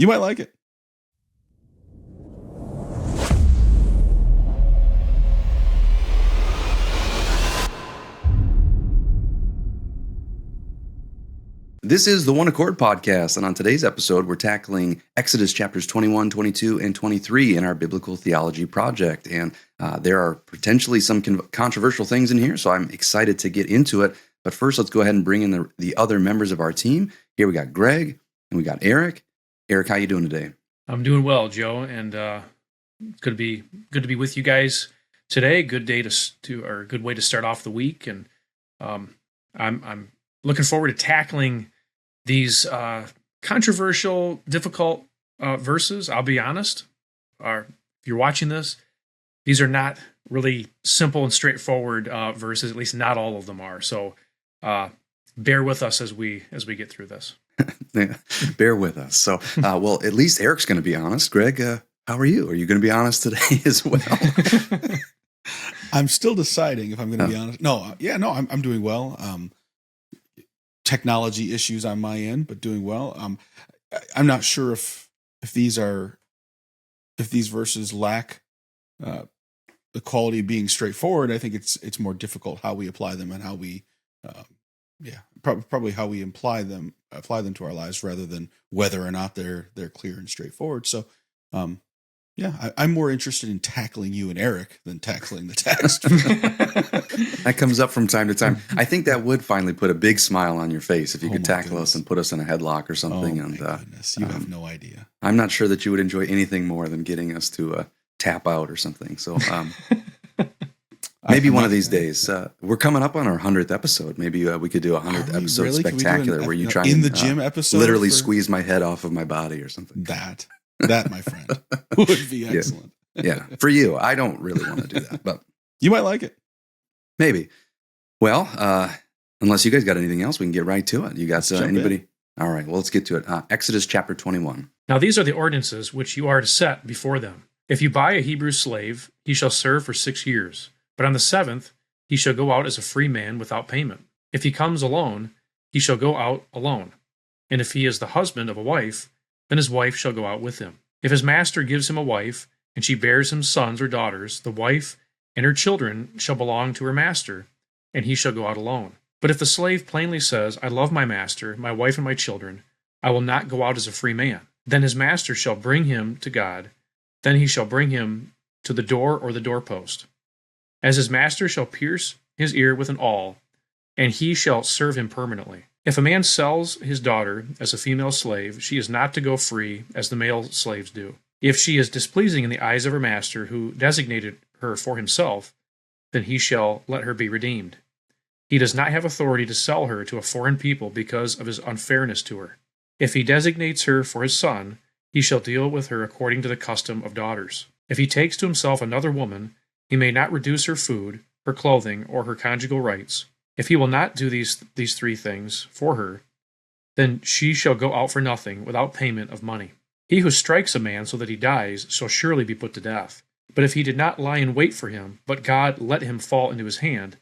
You might like it. This is the One Accord Podcast, and on today's episode, we're tackling Exodus chapters 21, 22, and 23 in our Biblical Theology project. And there are potentially some controversial things in here, so I'm excited to get into it. But first, let's go ahead and bring in the other members of our team. Here we got Greg, and we got Eric. Eric, how you doing today? I'm doing well, Joe, and it's good to be with you guys today. Good day or a good way to start off the week, and I'm looking forward to tackling these controversial, difficult verses. I'll be honest. If you're watching this, these are not really simple and straightforward verses. At least not all of them are. So bear with us as we get through this. Yeah, bear with us. So, well, at least Eric's going to be honest. Greg, how are you? Are you going to be honest today as well? I'm still deciding if I'm going to be honest. I'm doing well. Technology issues on my end, but doing well. I'm not sure if these verses lack the quality of being straightforward. I think it's more difficult how we apply them and how we, probably how we apply them to our lives rather than whether or not they're clear and straightforward. So, I'm more interested in tackling you and Eric than tackling the text. That comes up from time to time. I think that would finally put a big smile on your face if you could tackle us and put us in a headlock or something. Oh, my goodness. You have no idea. I'm not sure that you would enjoy anything more than getting us to tap out or something. So maybe one of these days. We're coming up on our 100th episode. Maybe we could do a 100th episode really? spectacular where you try in and the gym episode literally squeeze my head off of my body or something. That, my friend, would be excellent. Yeah, for you. I don't really want to do that, but you might like it. Maybe. Well, unless you guys got anything else, we can get right to it. You got anybody? All right, well, let's get to it. Exodus chapter 21. Now these are the ordinances which you are to set before them. If you buy a Hebrew slave, he shall serve for 6 years. But on the 7th, he shall go out as a free man without payment. If he comes alone, he shall go out alone. And if he is the husband of a wife, then his wife shall go out with him. If his master gives him a wife, and she bears him sons or daughters, the wife and her children shall belong to her master, and he shall go out alone. But if the slave plainly says, I love my master, my wife, and my children, I will not go out as a free man, then his master shall bring him to God, then he shall bring him to the door or the doorpost. As his master shall pierce his ear with an awl, and he shall serve him permanently. If a man sells his daughter as a female slave, she is not to go free as the male slaves do. If she is displeasing in the eyes of her master, who designated her for himself, then he shall let her be redeemed. He does not have authority to sell her to a foreign people because of his unfairness to her. If he designates her for his son, he shall deal with her according to the custom of daughters. If he takes to himself another woman, he may not reduce her food, her clothing, or her conjugal rights. If he will not do these 3 things for her, then she shall go out for nothing without payment of money. He who strikes a man so that he dies shall surely be put to death. But if he did not lie in wait for him, but God let him fall into his hand,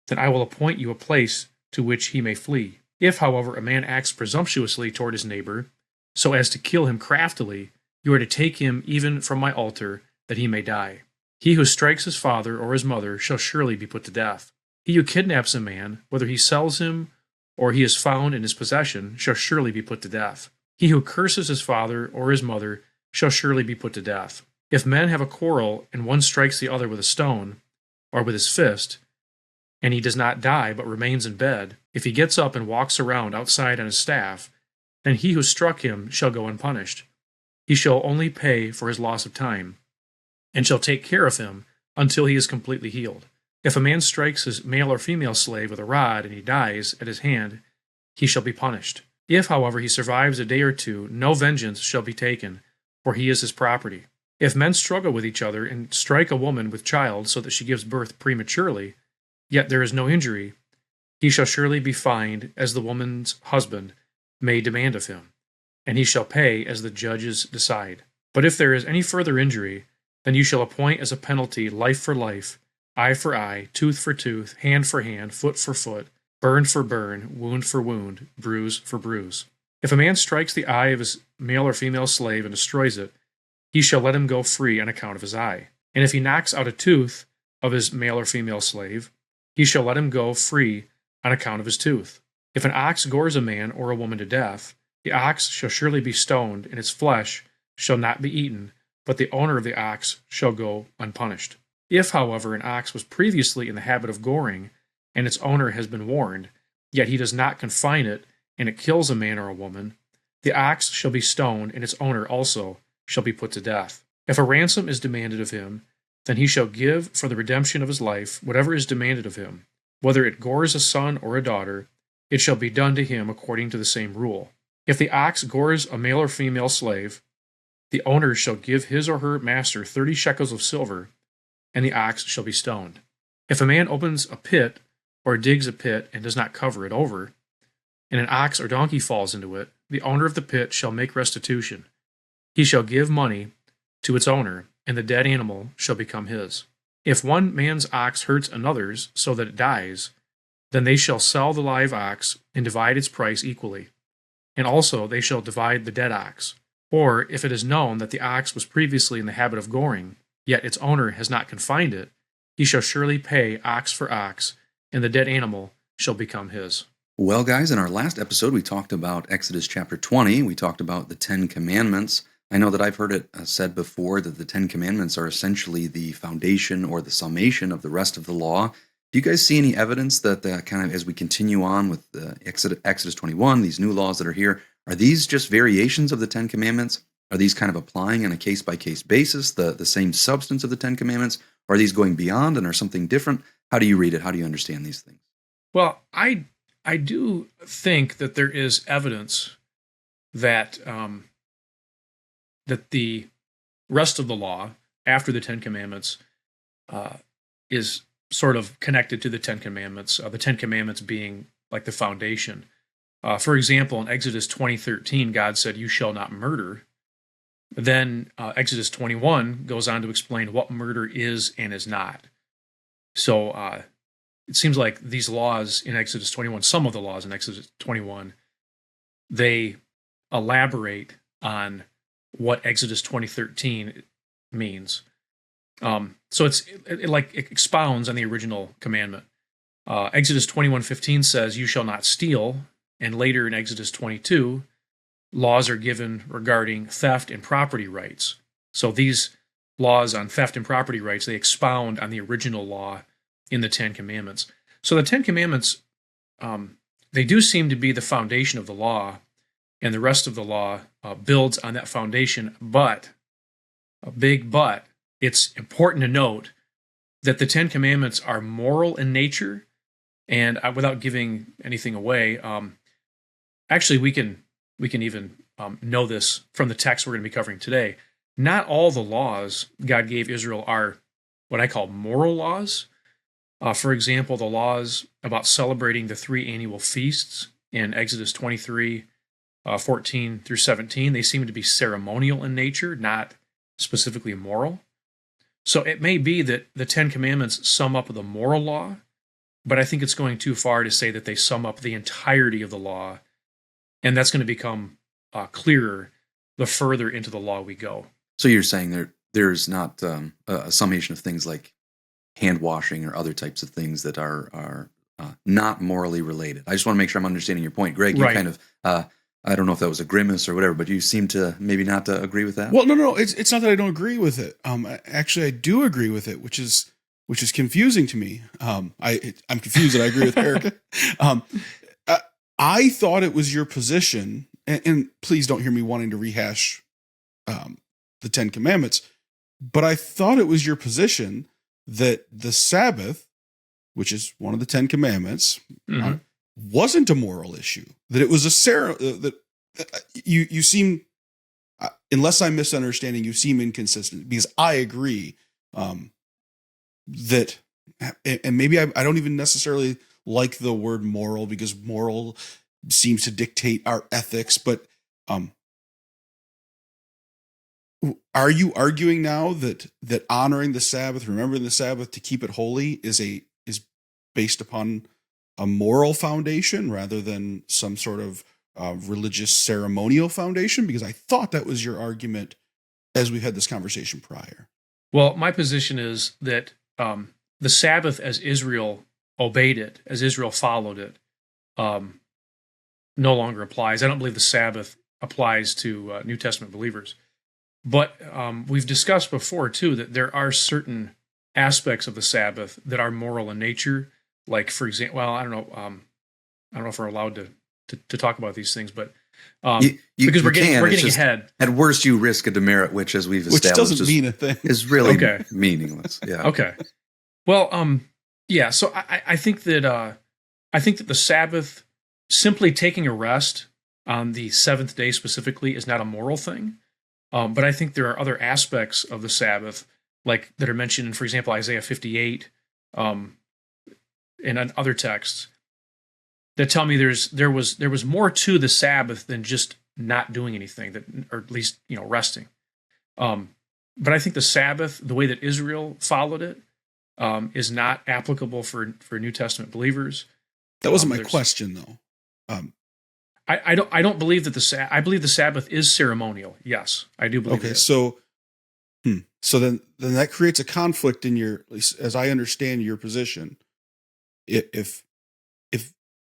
then I will appoint you a place to which he may flee. If, however, a man acts presumptuously toward his neighbor, so as to kill him craftily, you are to take him even from my altar, that he may die. He who strikes his father or his mother shall surely be put to death. He who kidnaps a man, whether he sells him or he is found in his possession, shall surely be put to death. He who curses his father or his mother shall surely be put to death. If men have a quarrel, and one strikes the other with a stone, or with his fist, and he does not die but remains in bed, if he gets up and walks around outside on his staff, then he who struck him shall go unpunished. He shall only pay for his loss of time, and shall take care of him until he is completely healed. If a man strikes his male or female slave with a rod, and he dies at his hand, he shall be punished. If, however, he survives a day or two, no vengeance shall be taken, for he is his property. If men struggle with each other and strike a woman with child so that she gives birth prematurely, yet there is no injury, he shall surely be fined as the woman's husband may demand of him, and he shall pay as the judges decide. But if there is any further injury, then you shall appoint as a penalty life for life, eye for eye, tooth for tooth, hand for hand, foot for foot, burn for burn, wound for wound, bruise for bruise. If a man strikes the eye of his male or female slave and destroys it, he shall let him go free on account of his eye. And if he knocks out a tooth of his male or female slave, he shall let him go free on account of his tooth. If an ox gores a man or a woman to death, the ox shall surely be stoned, and its flesh shall not be eaten, but the owner of the ox shall go unpunished. If, however, an ox was previously in the habit of goring, and its owner has been warned, yet he does not confine it, and it kills a man or a woman, the ox shall be stoned, and its owner also shall be put to death. If a ransom is demanded of him, then he shall give for the redemption of his life whatever is demanded of him. Whether it gores a son or a daughter, it shall be done to him according to the same rule. If the ox gores a male or female slave, the owner shall give his or her master 30 shekels of silver, and the ox shall be stoned. If a man opens a pit or digs a pit and does not cover it over, and an ox or donkey falls into it, the owner of the pit shall make restitution. He shall give money to its owner, and the dead animal shall become his. If one man's ox hurts another's so that it dies, then they shall sell the live ox and divide its price equally. And also they shall divide the dead ox. Or if it is known that the ox was previously in the habit of goring, yet its owner has not confined it, he shall surely pay ox for ox, and the dead animal shall become his. Well, guys, in our last episode, we talked about Exodus chapter 20. We talked about the 10 Commandments. I know that I've heard it said before that the 10 Commandments are essentially the foundation or the summation of the rest of the law. Do you guys see any evidence that kind of as we continue on with Exodus 21, these new laws that are here, are these just variations of the 10 Commandments? Are these kind of applying on a case-by-case basis, the same substance of the 10 Commandments? Or are these going beyond and are something different? How do you read it? How do you understand these things? Well, I do think that there is evidence that that the rest of the law after the 10 Commandments is sort of connected to the 10 Commandments, the 10 Commandments being like the foundation. For example, in Exodus 20:13, God said, "You shall not murder." Then Exodus 21 goes on to explain what murder is and is not. So it seems like these laws in Exodus 21, some of the laws in Exodus 21, they elaborate on what Exodus 20:13 means. So it expounds on the original commandment. Exodus 21:15 says, "You shall not steal," and later in Exodus 22, laws are given regarding theft and property rights. So these laws on theft and property rights, they expound on the original law in the 10 Commandments. So the 10 Commandments, they do seem to be the foundation of the law, and the rest of the law builds on that foundation. But, a big but, it's important to note that the 10 Commandments are moral in nature, and without giving anything away, actually we can even know this from the text we're going to be covering today. Not all the laws God gave Israel are what I call moral laws. For example, the laws about celebrating the 3 annual feasts in Exodus 23:14 through 17, they seem to be ceremonial in nature, not specifically moral. So it may be that the 10 Commandments sum up the moral law, but I think it's going too far to say that they sum up the entirety of the law, and that's going to become clearer the further into the law we go. So you're saying there's not a summation of things like hand washing or other types of things that are not morally related. I just want to make sure I'm understanding your point. Greg, you kind of, I don't know if that was a grimace or whatever, but you seem to maybe not to agree with that. Well, no, it's not that I don't agree with it. Actually, I do agree with it, which is confusing to me. I'm confused that I agree with Erica. I thought it was your position, and please don't hear me wanting to rehash the 10 Commandments, but I thought it was your position that the Sabbath, which is one of the 10 Commandments, wasn't a moral issue. That it was a that you seem, unless I'm misunderstanding, you seem inconsistent, because I agree that, and maybe I don't even necessarily like the word moral, because moral seems to dictate our ethics, but are you arguing now that honoring the Sabbath, remembering the Sabbath to keep it holy is based upon a moral foundation rather than some sort of religious ceremonial foundation? Because I thought that was your argument as we had this conversation prior. Well, my position is that the Sabbath, as Israel obeyed it, as Israel followed it, no longer applies. I don't believe the Sabbath applies to New Testament believers. But we've discussed before, too, that there are certain aspects of the Sabbath that are moral in nature. Like, for example, well, I don't know if we're allowed to talk about these things, but because we're getting ahead. At worst, you risk a demerit, which, as we've established, doesn't mean a thing. Is really meaningless. Yeah. Okay. Well, yeah. So I think that the Sabbath, simply taking a rest on the seventh day specifically, is not a moral thing. But I think there are other aspects of the Sabbath, like that are mentioned in, for example, Isaiah 58, and in other texts, that tell me there was more to the Sabbath than just not doing anything, or at least resting. But I think the Sabbath, the way that Israel followed it, is not applicable for New Testament believers. That wasn't my question, though. I don't believe that I believe the Sabbath is ceremonial. Yes, I do believe. Okay, so then that creates a conflict in your, at least as I understand your position. If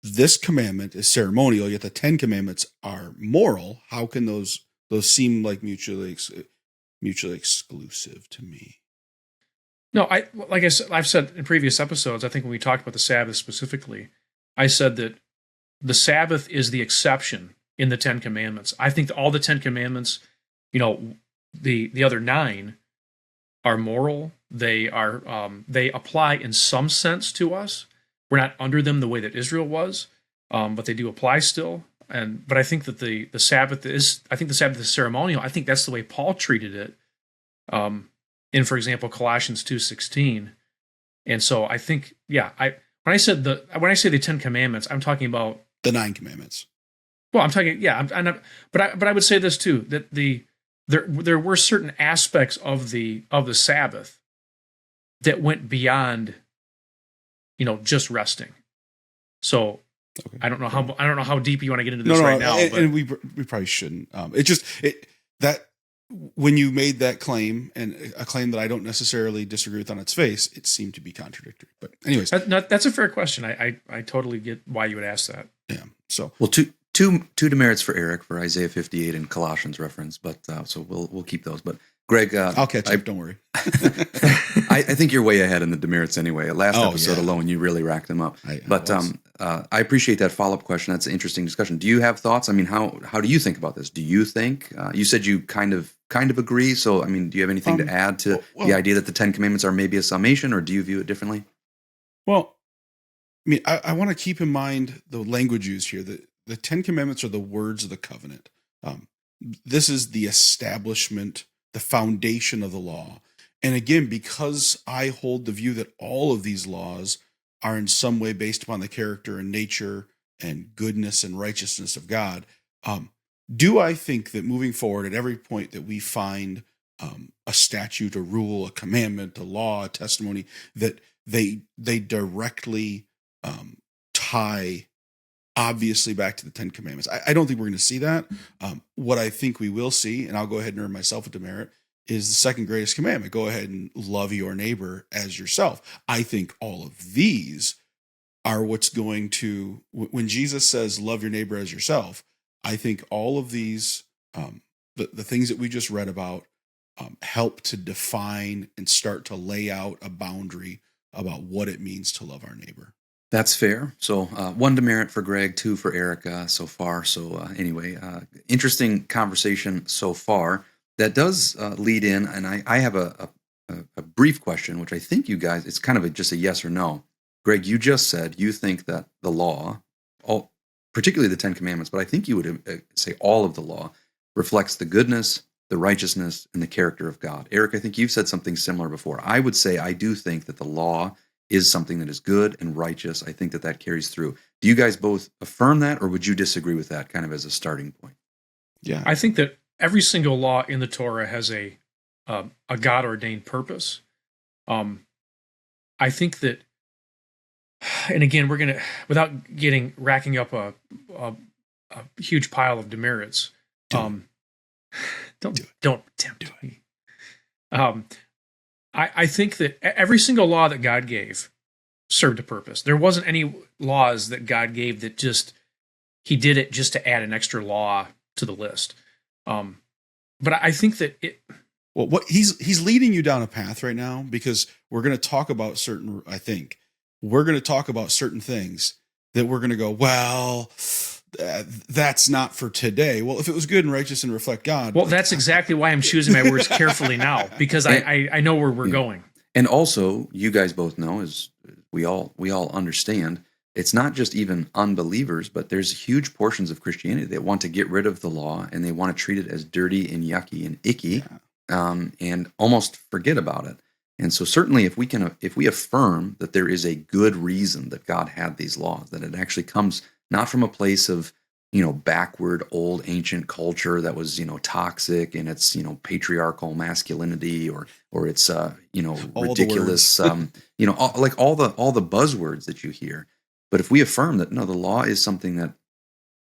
this commandment is ceremonial, yet the 10 commandments are moral, how can those seem like mutually exclusive to me? No, like I said, I've said in previous episodes, I think when we talked about the Sabbath specifically, I said that the Sabbath is the exception in the 10 commandments. I think that all the 10 commandments, the other 9 are moral. They apply in some sense to us. We're not under them the way that Israel was, but they do apply still. But I think that the Sabbath is ceremonial. I think that's the way Paul treated it. In, for example, Colossians 2:16. And so I think, when I say the 10 commandments, I'm talking about the 9 commandments. Well, I'm talking, but I would say this too, that there were certain aspects of the Sabbath that went beyond, just resting. So okay. I don't know how deep you want to get into this now. And we probably shouldn't. That when you made that claim, and a claim that I don't necessarily disagree with on its face, it seemed to be contradictory. But anyways, that's a fair question. I totally get why you would ask that. Yeah. So two demerits for Eric for Isaiah 58 and Colossians reference, but so we'll keep those. But Greg, I'll catch up. Don't worry. I think you're way ahead in the demerits anyway. Last episode alone, you really racked them up. I appreciate that follow-up question. That's an interesting discussion. Do you have thoughts? I mean, how do you think about this? Do you think you said you kind of agree? So, I mean, do you have anything to add to the idea that the 10 Commandments are maybe a summation, or do you view it differently? Well, I mean, I want to keep in mind the language used here. The 10 Commandments are the words of the covenant. This is the establishment, the foundation of the law. And again, because I hold the view that all of these laws are in some way based upon the character and nature and goodness and righteousness of God, do I think that moving forward at every point that we find a statute, a rule, a commandment, a law, a testimony, that they directly tie obviously back to the 10 Commandments? I don't think we're going to see that. What I think we will see, and I'll go ahead and earn myself a demerit, is the second greatest commandment. Go ahead and love your neighbor as yourself. I think all of these are what's going to, when Jesus says love your neighbor as yourself, I think all of these, the things that we just read about, help to define and start to lay out a boundary about what it means to love our neighbor. That's fair. So 1 demerit for Greg, 2 for Eric so far. So anyway, interesting conversation so far. That does lead in, and I have a brief question, which I think you guys, it's kind of just a yes or no. Greg, you just said you think that the law, particularly the 10 Commandments, but I think you would say all of the law, reflects the goodness, the righteousness, and the character of God. Eric, I think you've said something similar before. I would say I do think that the law is something that is good and righteous. I think that carries through. Do you guys both affirm that, or would you disagree with that kind of as a starting point? Yeah, I think that every single law in the Torah has a God-ordained purpose. I think that, and again, we're gonna, without racking up a a huge pile of demerits. Don't tempt me. I think that every single law that God gave served a purpose. There wasn't any laws that God gave that he did it just to add an extra law to the list. But I think that Well, what he's leading you down a path right now, because we're going to talk about certain things that we're going to go, well, that's not for today. Well, if it was good and righteous and reflect God. Well, that's exactly why I'm choosing my words carefully now, because I know where we're going. And also, you guys both know, as we all understand, it's not just even unbelievers, but there's huge portions of Christianity that want to get rid of the law and they want to treat it as dirty and yucky and icky, and almost forget about it. And so certainly if we affirm that there is a good reason that God had these laws, that it actually comes not from a place of, backward old ancient culture that was, toxic in its, patriarchal masculinity or its, ridiculous, like all the buzzwords that you hear. But if we affirm that, no, the law is something that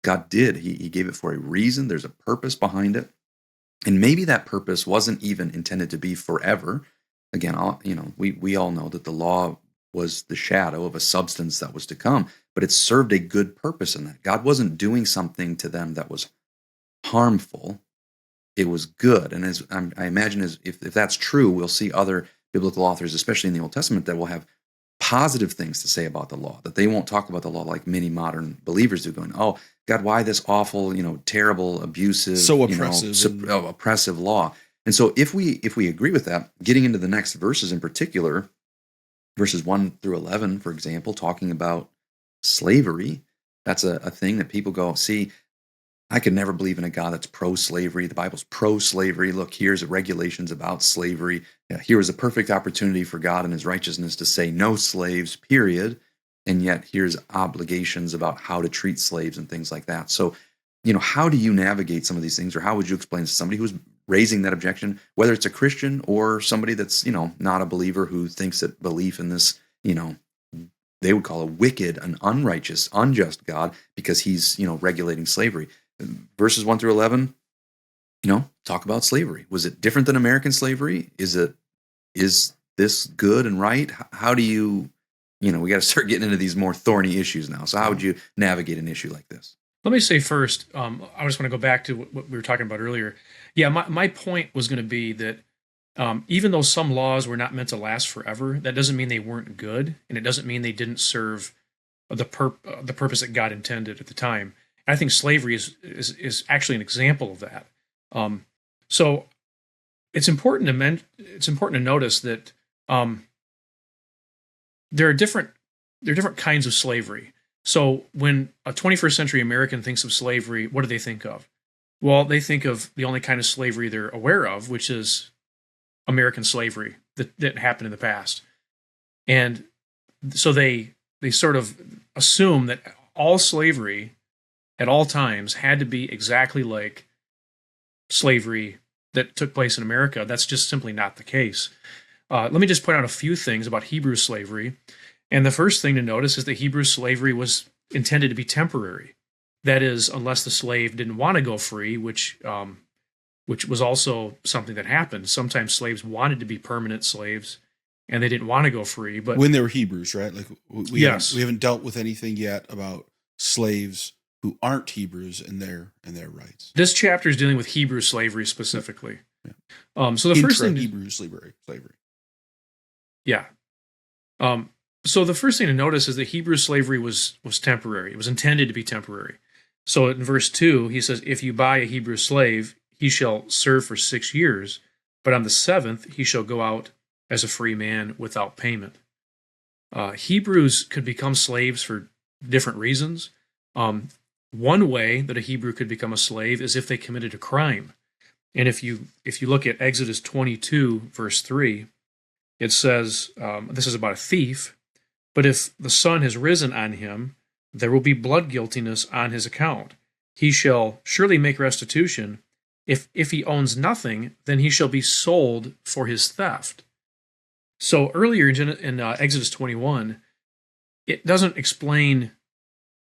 God did, he gave it for a reason, there's a purpose behind it. And maybe that purpose wasn't even intended to be forever. Again, we all know that the law was the shadow of a substance that was to come, but it served a good purpose in that. God wasn't doing something to them that was harmful. It was good. And as I imagine, if that's true, we'll see other biblical authors, especially in the Old Testament, that will have positive things to say about the law, that they won't talk about the law like many modern believers do, going, oh, God, why this awful, terrible, abusive, so oppressive, oppressive law? And so if we agree with that, getting into the next verses in particular, verses 1 through 11, for example, talking about slavery, that's a thing that people go, see, I could never believe in a God that's pro-slavery. The Bible's pro-slavery. Look, here's regulations about slavery. Here is a perfect opportunity for God and his righteousness to say no slaves, period. And yet here's obligations about how to treat slaves and things like that. So, how do you navigate some of these things, or how would you explain to somebody who's raising that objection, whether it's a Christian or somebody that's, not a believer who thinks that belief in this, they would call a wicked, an unrighteous, unjust God because he's, regulating slavery. Verses 1 through 11, talk about slavery. Was it different than American slavery? Is this good and right? How do you, we got to start getting into these more thorny issues now. So how would you navigate an issue like this? Let me say first, I just want to go back to what we were talking about earlier. Yeah, my point was going to be that even though some laws were not meant to last forever, that doesn't mean they weren't good, and it doesn't mean they didn't serve the purpose that God intended at the time. And I think slavery is actually an example of that. So it's important to notice that there are different kinds of slavery. So when a 21st century American thinks of slavery, what do they think of? Well, they think of the only kind of slavery they're aware of, which is American slavery that happened in the past. And so they sort of assume that all slavery at all times had to be exactly like slavery that took place in America. That's just simply not the case. Let me just point out a few things about Hebrew slavery. And the first thing to notice is that Hebrew slavery was intended to be temporary. That is, unless the slave didn't want to go free, which was also something that happened. Sometimes slaves wanted to be permanent slaves, and they didn't want to go free. But when they were Hebrews, right? Like we yes, we haven't dealt with anything yet about slaves who aren't Hebrews and their rights. This chapter is dealing with Hebrew slavery specifically. Yeah. So the first thing, Hebrew slavery. Yeah. So the first thing to notice is that Hebrew slavery was temporary. It was intended to be temporary. So in verse 2, he says, if you buy a Hebrew slave, he shall serve for 6 years, but on the 7th he shall go out as a free man without payment. Hebrews could become slaves for different reasons. One way that a Hebrew could become a slave is if they committed a crime. And if you look at Exodus 22, verse 3, it says, this is about a thief, but if the sun has risen on him, there will be blood guiltiness on his account. He shall surely make restitution. If he owns nothing, then he shall be sold for his theft. So earlier in Exodus 21, it doesn't explain,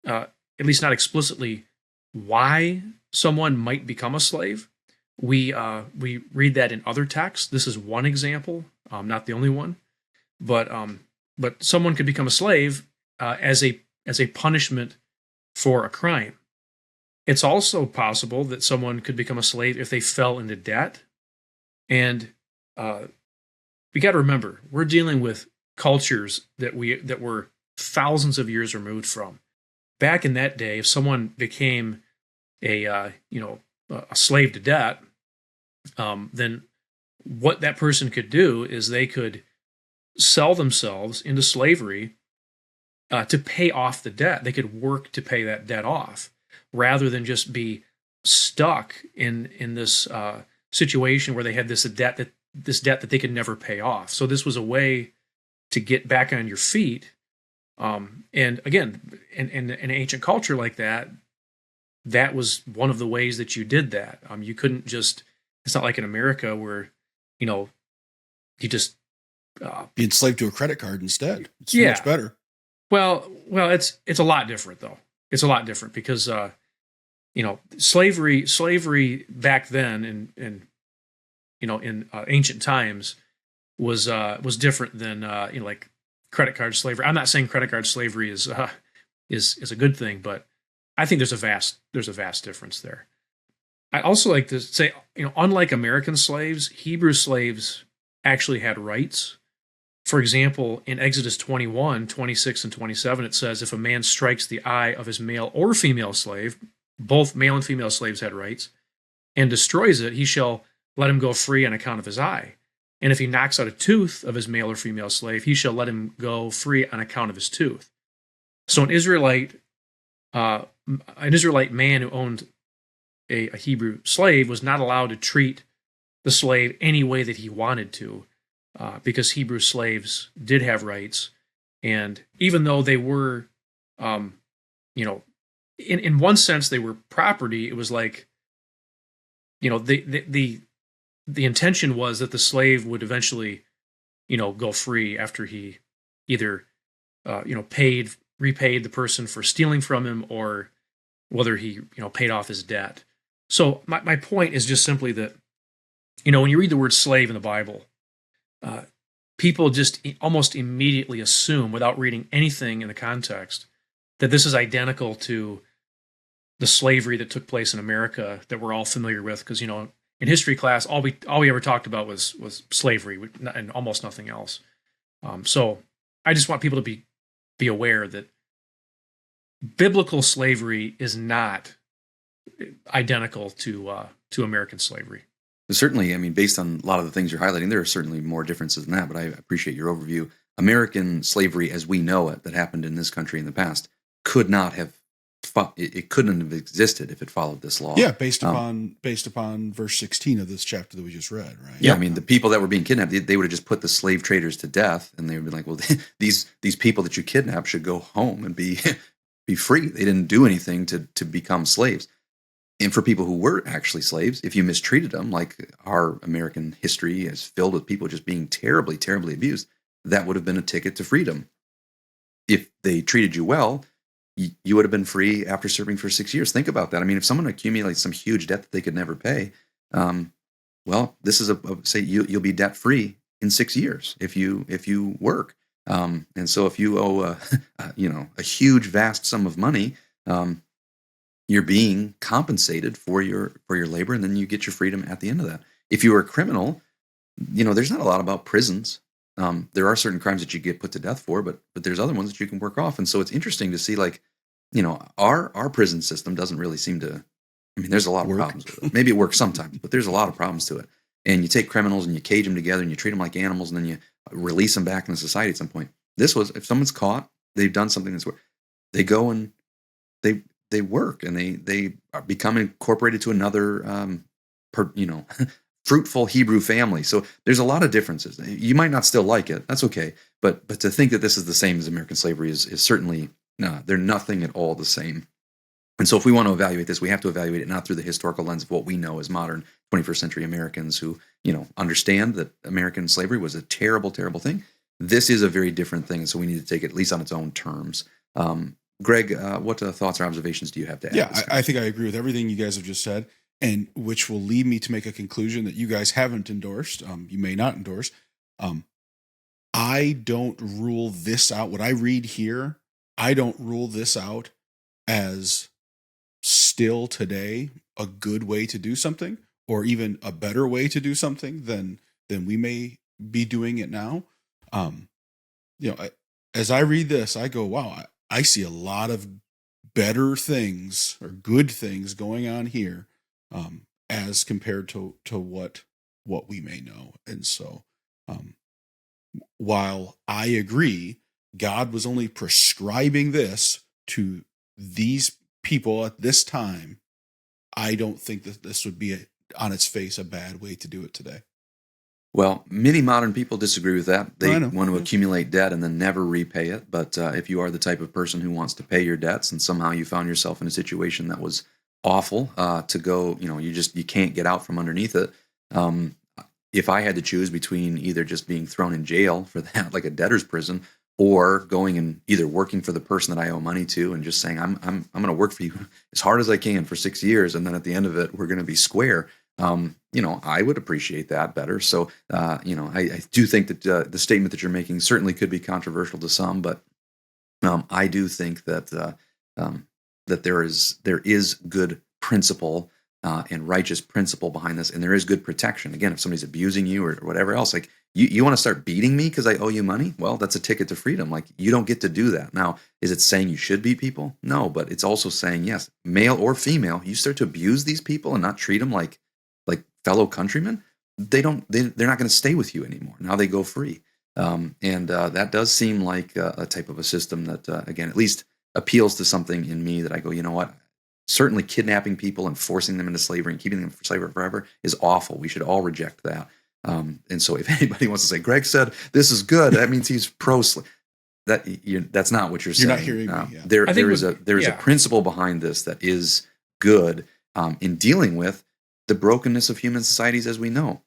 at least not explicitly, why someone might become a slave. We read that in other texts. This is one example, not the only one, but someone could become a slave as a punishment for a crime. It's also possible that someone could become a slave if they fell into debt. And we got to remember, we're dealing with cultures that were thousands of years removed from. Back in that day, if someone became a slave to debt, then what that person could do is they could sell themselves into slavery to pay off the debt. They could work to pay that debt off, rather than just be stuck in this situation where they had this debt that they could never pay off. So this was a way to get back on your feet. And again, in an ancient culture like that, that was one of the ways that you did that. You couldn't just, it's not like in America where, you just be enslaved to a credit card instead. It's Yeah. much better. Well, it's a lot different though. It's a lot different because, slavery back then in ancient times was different than, like credit card slavery. I'm not saying credit card slavery is a good thing, but I think there's a vast difference there. I also like to say, unlike American slaves, Hebrew slaves actually had rights. For example, in Exodus 21, 26 and 27, it says, if a man strikes the eye of his male or female slave, both male and female slaves had rights, and destroys it, he shall let him go free on account of his eye. And if he knocks out a tooth of his male or female slave, he shall let him go free on account of his tooth. So an Israelite man who owned a Hebrew slave was not allowed to treat the slave any way that he wanted to, because Hebrew slaves did have rights. And even though they were, in one sense they were property, it was like, the intention was that the slave would eventually, go free after he either, repaid the person for stealing from him, or whether he, paid off his debt. So my point is just simply that, when you read the word slave in the Bible, people just almost immediately assume, without reading anything in the context, that this is identical to the slavery that took place in America that we're all familiar with. Because, in history class, all we ever talked about was slavery and almost nothing else. So I just want people to be aware that biblical slavery is not identical to American slavery. Certainly, based on a lot of the things you're highlighting, there are certainly more differences than that, but I appreciate your overview. American slavery, as we know it, that happened in this country in the past, couldn't have existed if it followed this law. Yeah, based upon verse 16 of this chapter that we just read, right? Yeah, the people that were being kidnapped, they would have just put the slave traders to death, and they would be like, well, these people that you kidnapped should go home and be free. They didn't do anything to become slaves. And for people who were actually slaves, if you mistreated them, like our American history is filled with people just being terribly, terribly abused, that would have been a ticket to freedom. If they treated you well, you would have been free after serving for 6 years. Think about that. If someone accumulates some huge debt that they could never pay, this is say you'll be debt free in 6 years if you work. And so if you owe a huge, vast sum of money, you're being compensated for your labor, and then you get your freedom at the end of that. If you were a criminal, there's not a lot about prisons. There are certain crimes that you get put to death for, but there's other ones that you can work off. And so it's interesting to see, our prison system doesn't really seem to. There's a lot of problems with it. Maybe it works sometimes, but there's a lot of problems to it. And you take criminals and you cage them together and you treat them like animals, and then you release them back into society at some point. This was, if someone's caught, they've done something that's work. They go and they work, and they become incorporated to another, fruitful Hebrew family. So there's a lot of differences. You might not still like it. That's okay. But to think that this is the same as American slavery is certainly no. They're nothing at all the same. And so if we want to evaluate this, we have to evaluate it not through the historical lens of what we know as modern 21st century Americans who, understand that American slavery was a terrible, terrible thing. This is a very different thing. So we need to take it at least on its own terms. Greg, what thoughts or observations do you have to add? Yeah, I think I agree with everything you guys have just said, and which will lead me to make a conclusion that you guys haven't endorsed. You may not endorse. I don't rule this out. What I read here, I don't rule this out as still today a good way to do something, or even a better way to do something than we may be doing it now. As I read this, I go, wow, I see a lot of better things or good things going on here, as compared to what we may know. And so, while I agree, God was only prescribing this to these people at this time, I don't think that this would be on its face a bad way to do it today. Well, many modern people disagree with that. They want to Yeah. accumulate debt and then never repay it. But if you are the type of person who wants to pay your debts and somehow you found yourself in a situation that was awful, to go, you can't get out from underneath it. If I had to choose between either just being thrown in jail for that, like a debtor's prison, or going and either working for the person that I owe money to and just saying, I'm going to work for you as hard as I can for 6 years, and then at the end of it, we're going to be square. I would appreciate that better. So, I do think that the statement that you're making certainly could be controversial to some, but I do think that that there is good principle and righteous principle behind this, and there is good protection. Again, if somebody's abusing you or whatever else, like you want to start beating me because I owe you money, well, that's a ticket to freedom. Like, you don't get to do that. Now, is it saying you should beat people? No, but it's also saying, yes, male or female, you start to abuse these people and not treat them like fellow countrymen, they're not going to stay with you anymore. Now they go free. That does seem like a type of a system that, again, at least appeals to something in me that I go, you know what? Certainly kidnapping people and forcing them into slavery and keeping them for slavery forever is awful. We should all reject that. And so if anybody wants to say, Greg said this is good, that means he's pro-slave. That's not what you're saying. You're not hearing me. Yeah. There is a principle behind this that is good in dealing with the brokenness of human societies as we know.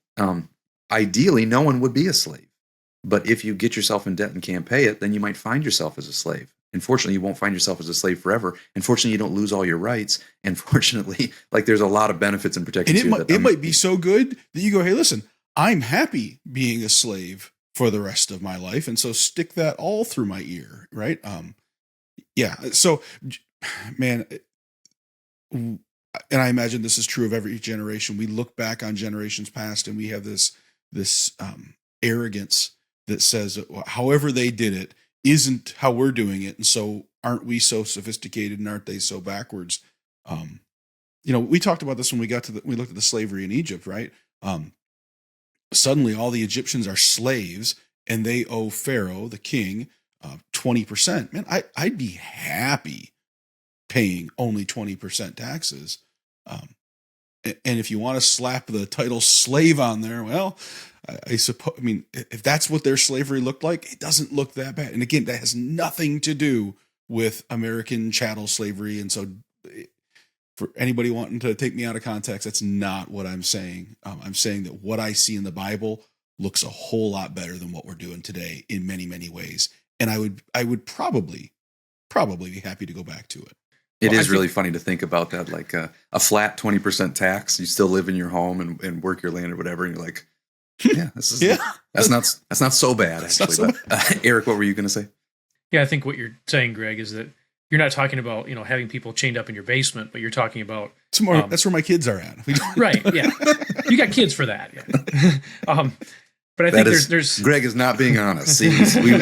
Ideally, no one would be a slave. But if you get yourself in debt and can't pay it, then you might find yourself as a slave. Unfortunately, you won't find yourself as a slave forever. Unfortunately, you don't lose all your rights. And fortunately, there's a lot of benefits and protections. And it might be so good that you go, hey, listen, I'm happy being a slave for the rest of my life. And so stick that all through my ear, right? So, man, and I imagine this is true of every generation. We look back on generations past and we have this arrogance that says, however they did it isn't how we're doing it. And so aren't we so sophisticated and aren't they so backwards? We talked about this when we looked at the slavery in Egypt, right? Suddenly all the Egyptians are slaves and they owe Pharaoh, the king, 20%. Man, I'd be happy paying only 20% taxes. And if you want to slap the title slave on there, well, I suppose, if that's what their slavery looked like, it doesn't look that bad. And again, that has nothing to do with American chattel slavery. And so for anybody wanting to take me out of context, that's not what I'm saying. I'm saying that what I see in the Bible looks a whole lot better than what we're doing today in many, many ways. And I would probably be happy to go back to it. It is really funny to think about that, like a flat 20% tax. You still live in your home and work your land or whatever, and you're like, yeah, that's not so bad actually. But Eric, what were you going to say? Yeah, I think what you're saying, Greg, is that you're not talking about having people chained up in your basement, but you're talking about that's where my kids are at. Right? Yeah, you got kids for that. Yeah. But I think there's Greg is not being honest. See,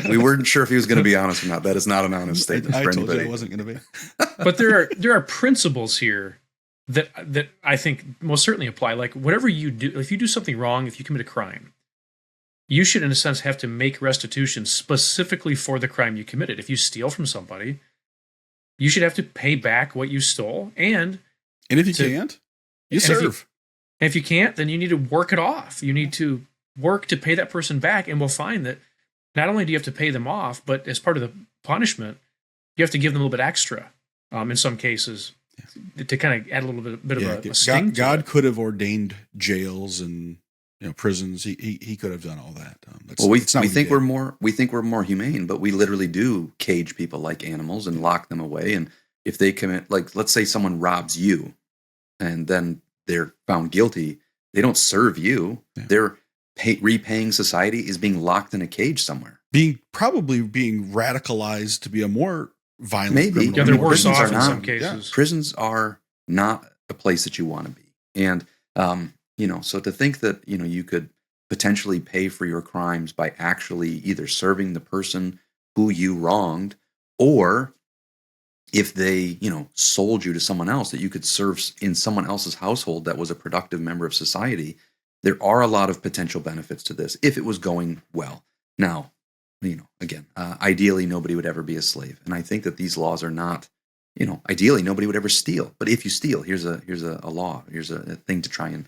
we weren't sure if he was going to be honest or not. That is not an honest statement for anybody. I told you I wasn't going to be. But there are principles here that I think most certainly apply. Like, whatever you do, if you do something wrong, if you commit a crime, you should, in a sense, have to make restitution specifically for the crime you committed. If you steal from somebody, you should have to pay back what you stole. And if you can't, you serve. And if you can't, then you need to work it off. You need to work to pay that person back, and we'll find that not only do you have to pay them off, but as part of the punishment, you have to give them a little bit extra in some cases to kind of add a little bit of a sting. God could have ordained jails and prisons. He could have done all that. Well, we think we're more humane, but we literally do cage people like animals and lock them away. And if they commit, like, let's say someone robs you, and then they're found guilty, they don't serve you. Yeah. They're repaying society is being locked in a cage somewhere, probably being radicalized to be a more violent. Maybe criminal. Yeah, they're worse off in some cases. Yeah. Prisons are not a place that you want to be, and so to think that you could potentially pay for your crimes by actually either serving the person who you wronged, or if they sold you to someone else, that you could serve in someone else's household that was a productive member of society. There are a lot of potential benefits to this if it was going well. Now, again, ideally nobody would ever be a slave, and I think that these laws are not. Ideally nobody would ever steal, but if you steal, here's a law, here's a thing to try and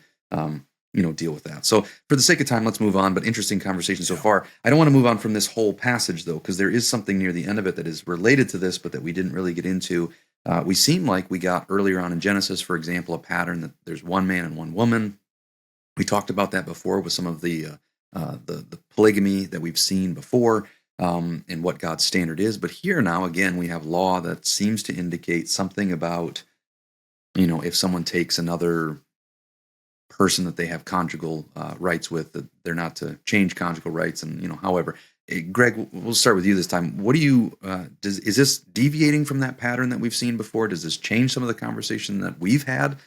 deal with that. So for the sake of time, let's move on. But interesting conversation so far. I don't want to move on from this whole passage though, because there is something near the end of it that is related to this, but that we didn't really get into. We seem like we got earlier on in Genesis, for example, a pattern that there's one man and one woman. We talked about that before with some of the polygamy that we've seen before, and what God's standard is. But here now, again, we have law that seems to indicate something about, if someone takes another person that they have conjugal rights with, that they're not to change conjugal rights. And, however, Greg, we'll start with you this time. What do you, is this deviating from that pattern that we've seen before? Does this change some of the conversation that we've had?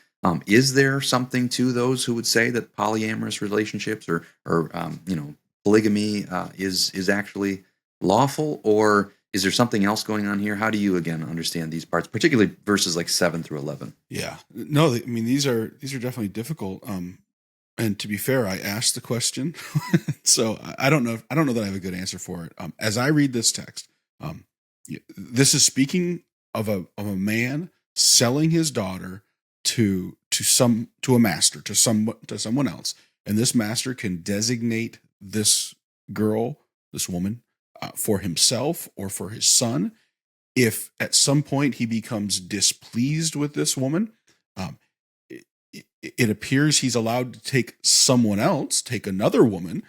Is there something to those who would say that polyamorous relationships or polygamy is actually lawful, or is there something else going on here? How do you, again, understand these parts, particularly verses like 7 through 11? Yeah, no, I mean, these are definitely difficult. And to be fair, I asked the question, so I don't know that I have a good answer for it. As I read this text, this is speaking of a man selling his daughter to a master, to someone else, and this master can designate this girl, this woman, for himself or for his son. If at some point he becomes displeased with this woman, it appears he's allowed to take someone else, take another woman,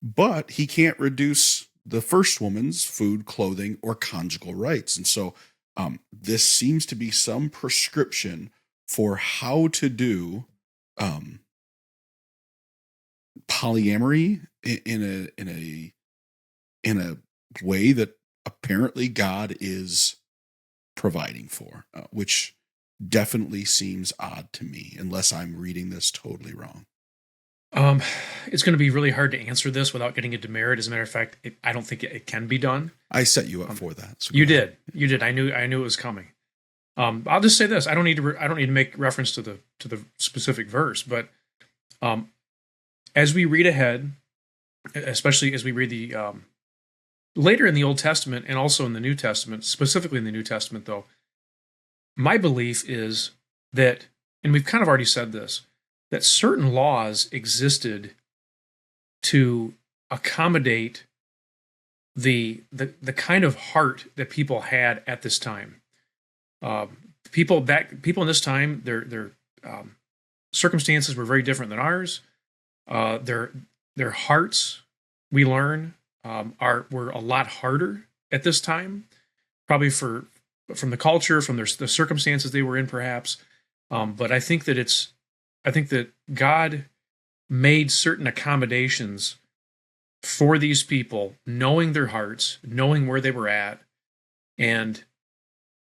but he can't reduce the first woman's food, clothing, or conjugal rights. And so this seems to be some prescription for how to do polyamory in a way that apparently God is providing for, which definitely seems odd to me, unless I'm reading this totally wrong. It's going to be really hard to answer this without getting into merit. As a matter of fact, I don't think it can be done. I set you up for that. So you did. I knew it was coming. I'll just say this: I don't need to make reference to the specific verse, but as we read ahead, especially as we read the later in the Old Testament and also in the New Testament, specifically in the New Testament, though, my belief is that, and we've kind of already said this, that certain laws existed to accommodate the kind of heart that people had at this time. People in this time, their circumstances were very different than ours. Their hearts, we learn, were a lot harder at this time, probably from the culture, from the circumstances they were in, perhaps. But I think that God made certain accommodations for these people, knowing their hearts, knowing where they were at, and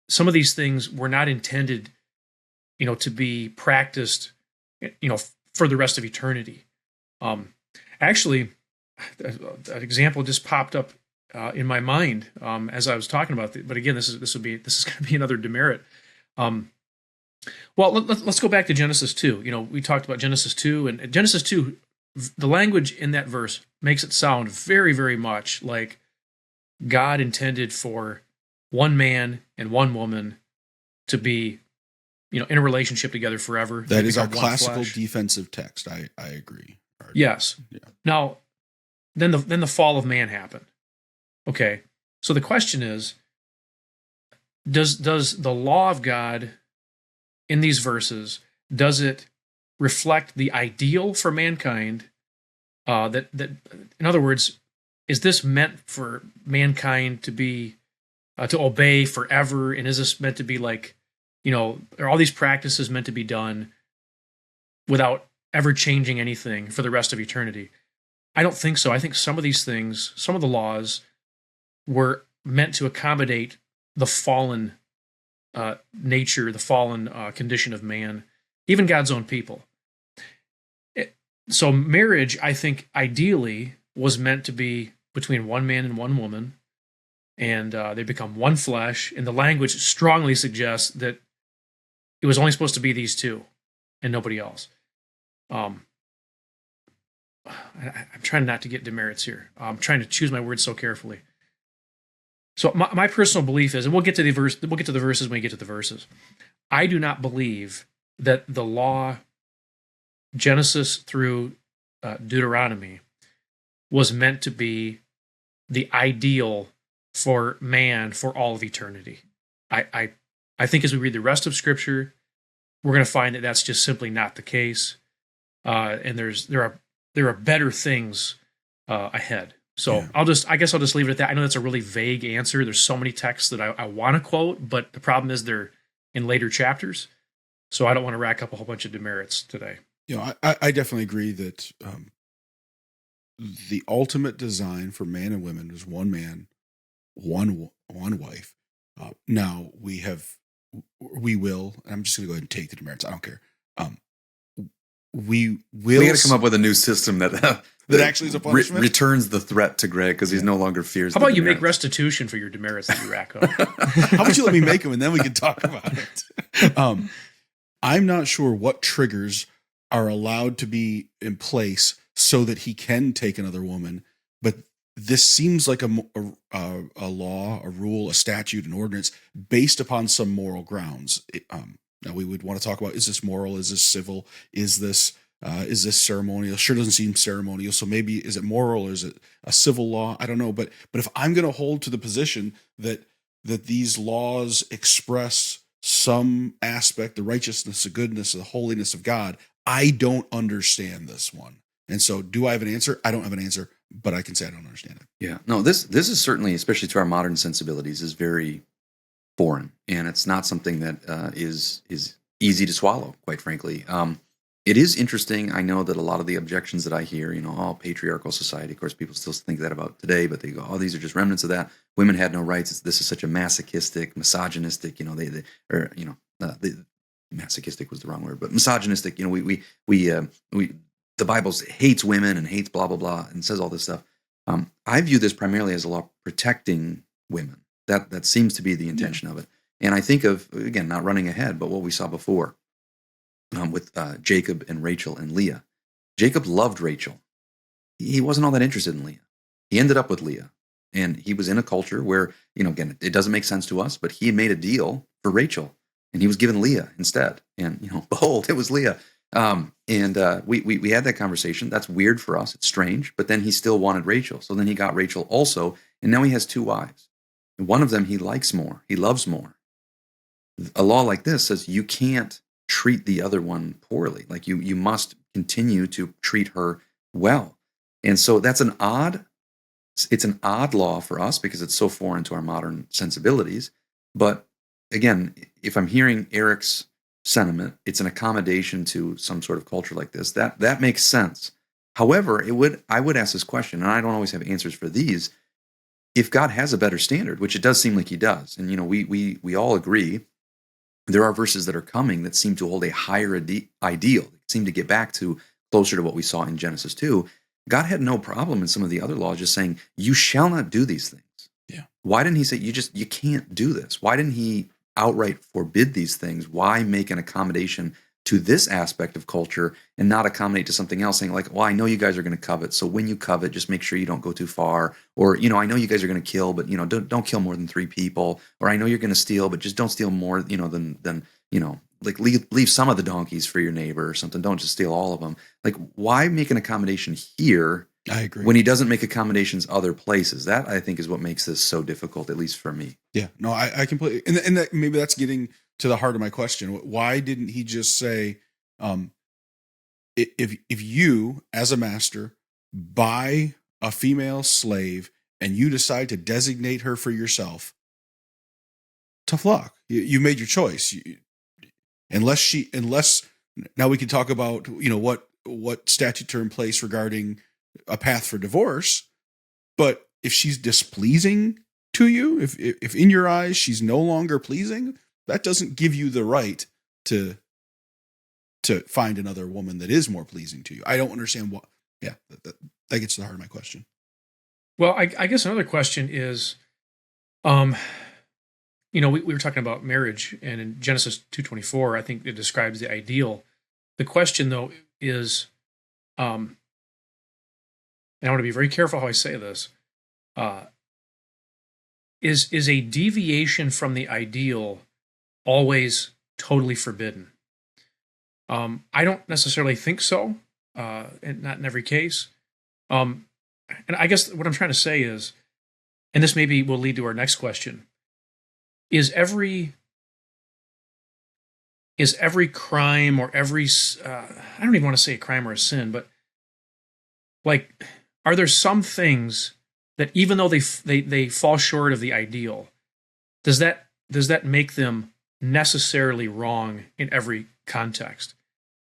some of these things were not intended, to be practiced, for the rest of eternity. Actually, an example just popped up in my mind as I was talking about it. But again, this is going to be another demerit. Well, let's go back to Genesis 2. We talked about Genesis 2, and Genesis 2, the language in that verse makes it sound very, very much like God intended for one man and one woman to be, in a relationship together forever. That is our classical defensive text. I agree. Yes. Yeah. Now, then the fall of man happened. Okay. So the question is, does the law of God in these verses, does it reflect the ideal for mankind, that in other words, is this meant for mankind to be to obey forever, and is this meant to be like, are all these practices meant to be done without ever changing anything for the rest of eternity? I don't think so. I think some of these things, some of the laws, were meant to accommodate the fallen nature, the fallen condition of man, even God's own people. So marriage, I think, ideally was meant to be between one man and one woman, and they become one flesh. And the language strongly suggests that it was only supposed to be these two and nobody else. I'm trying not to get demerits here. I'm trying to choose my words so carefully. So my personal belief is, and we'll get to the verses when we get to the verses. I do not believe that the law, Genesis through Deuteronomy, was meant to be the ideal for man for all of eternity. I think as we read the rest of Scripture, we're going to find that that's just simply not the case, and there are better things ahead. So Yeah. I guess I'll just leave it at that. I know that's a really vague answer. There's so many texts that I want to quote, but the problem is they're in later chapters, so I don't want to rack up a whole bunch of demerits today. I definitely agree that the ultimate design for man and women is one man, one wife. Now we will, and I'm just going to go ahead and take the demerits. I don't care. We will. We got to come up with a new system that actually is a punishment. Returns the threat to Greg because he's no longer fears. How about you demerits. make restitution for your demerits that you rack up? How about you let me make them and then we can talk about it? I'm not sure what triggers are allowed to be in place so that he can take another woman, but this seems like a law, a rule, a statute, an ordinance based upon some moral grounds. Now we would want to talk about, is this moral? Is this civil? Is this ceremonial? Sure doesn't seem ceremonial. So maybe, is it moral or is it a civil law? I don't know. But if I'm going to hold to the position that these laws express some aspect, the righteousness, the goodness, the holiness of God, I don't understand this one. And so do I have an answer? I don't have an answer, but I can say I don't understand it. Yeah. No, this is certainly, especially to our modern sensibilities, is very foreign, and it's not something that is easy to swallow, quite frankly. It is interesting. I know that a lot of the objections that I hear, patriarchal society, of course, people still think that about today, but they go, oh, these are just remnants of that. Women had no rights. This is such a masochistic, misogynistic, masochistic was the wrong word, but misogynistic, the Bible hates women and hates blah, blah, blah, and says all this stuff. I view this primarily as a law protecting women. That seems to be the intention of it. And I think of, again, not running ahead, but what we saw before with Jacob and Rachel and Leah. Jacob loved Rachel. He wasn't all that interested in Leah. He ended up with Leah. And he was in a culture where, again, it doesn't make sense to us, but he made a deal for Rachel. And he was given Leah instead. And, behold, it was Leah. We had that conversation. That's weird for us. It's strange. But then he still wanted Rachel. So then he got Rachel also. And now he has two wives. And one of them he likes more. He loves more. A law like this says you can't treat the other one poorly. Like you must continue to treat her well. And so it's an odd law for us because it's so foreign to our modern sensibilities. But again, if I'm hearing Eric's sentiment, it's an accommodation to some sort of culture like this. That makes sense. However, I would ask this question, and I don't always have answers for these. If God has a better standard, which it does seem like he does, and we all agree, there are verses that are coming that seem to hold a higher ideal, seem to get back to closer to what we saw in Genesis 2. God had no problem in some of the other laws just saying, you shall not do these things. Yeah. Why didn't he say, you can't do this? Why didn't he outright forbid these things? Why make an accommodation to this aspect of culture and not accommodate to something else, saying like, well, I know you guys are going to covet, so when you covet, just make sure you don't go too far. Or, I know you guys are going to kill, but, don't kill more than 3 people. Or I know you're going to steal, but just don't steal more, than like leave some of the donkeys for your neighbor or something. Don't just steal all of them. Like, why make an accommodation here? I agree. When he doesn't make accommodations other places? That, I think, is what makes this so difficult, at least for me. Yeah, no, I completely, and that, maybe that's getting to the heart of my question. Why didn't he just say, if you as a master buy a female slave and you decide to designate her for yourself, tough luck. You made your choice. Unless now we can talk about, what statutes are in place regarding a path for divorce. But if she's displeasing to you, if in your eyes she's no longer pleasing, that doesn't give you the right to find another woman that is more pleasing to you. I don't understand what. Yeah, that gets to the heart of my question. Well, I guess another question is, we were talking about marriage, and in Genesis 2:24, I think it describes the ideal. The question, though, is, and I want to be very careful how I say this, is a deviation from the ideal always totally forbidden? I don't necessarily think so, and not in every case. And I guess what I'm trying to say is, and this maybe will lead to our next question, is every crime or every, I don't even want to say a crime or a sin, but like, are there some things that even though they fall short of the ideal, does that make them necessarily wrong in every context?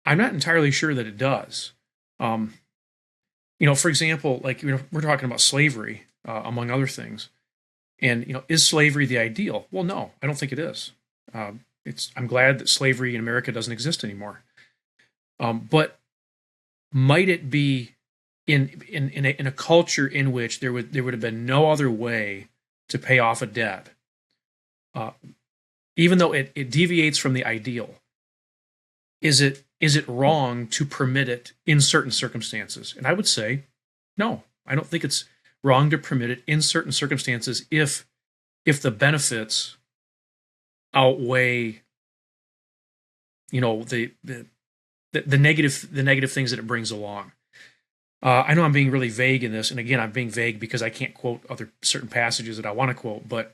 I'm not entirely sure that it does. For example, like, we're talking about slavery, among other things. And, is slavery the ideal? Well, no, I don't think it is. I'm glad that slavery in America doesn't exist anymore. But might it be in a culture in which there would have been no other way to pay off a debt, even though it deviates from the ideal? Is it wrong to permit it in certain circumstances? And I would say, no, I don't think it's wrong to permit it in certain circumstances if the benefits outweigh, the negative things that it brings along. I know I'm being really vague in this, and again, I'm being vague because I can't quote other certain passages that I want to quote, but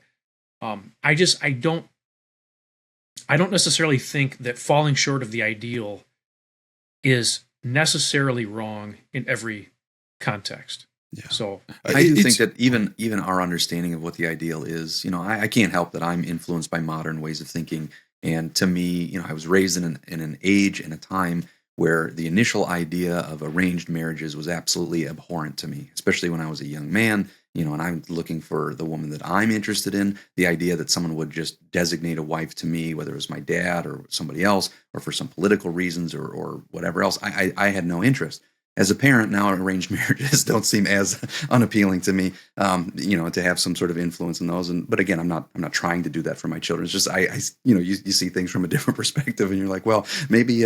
I don't necessarily think that falling short of the ideal is necessarily wrong in every context. Yeah. So I do think that even our understanding of what the ideal is, I can't help that I'm influenced by modern ways of thinking. And to me, I was raised in an age and a time where the initial idea of arranged marriages was absolutely abhorrent to me, especially when I was a young man, and I'm looking for the woman that I'm interested in. The idea that someone would just designate a wife to me, whether it was my dad or somebody else, or for some political reasons or whatever else, I had no interest. As a parent now, arranged marriages don't seem as unappealing to me, to have some sort of influence in those. But again, I'm not trying to do that for my children. It's just you see things from a different perspective, and you're like, well, maybe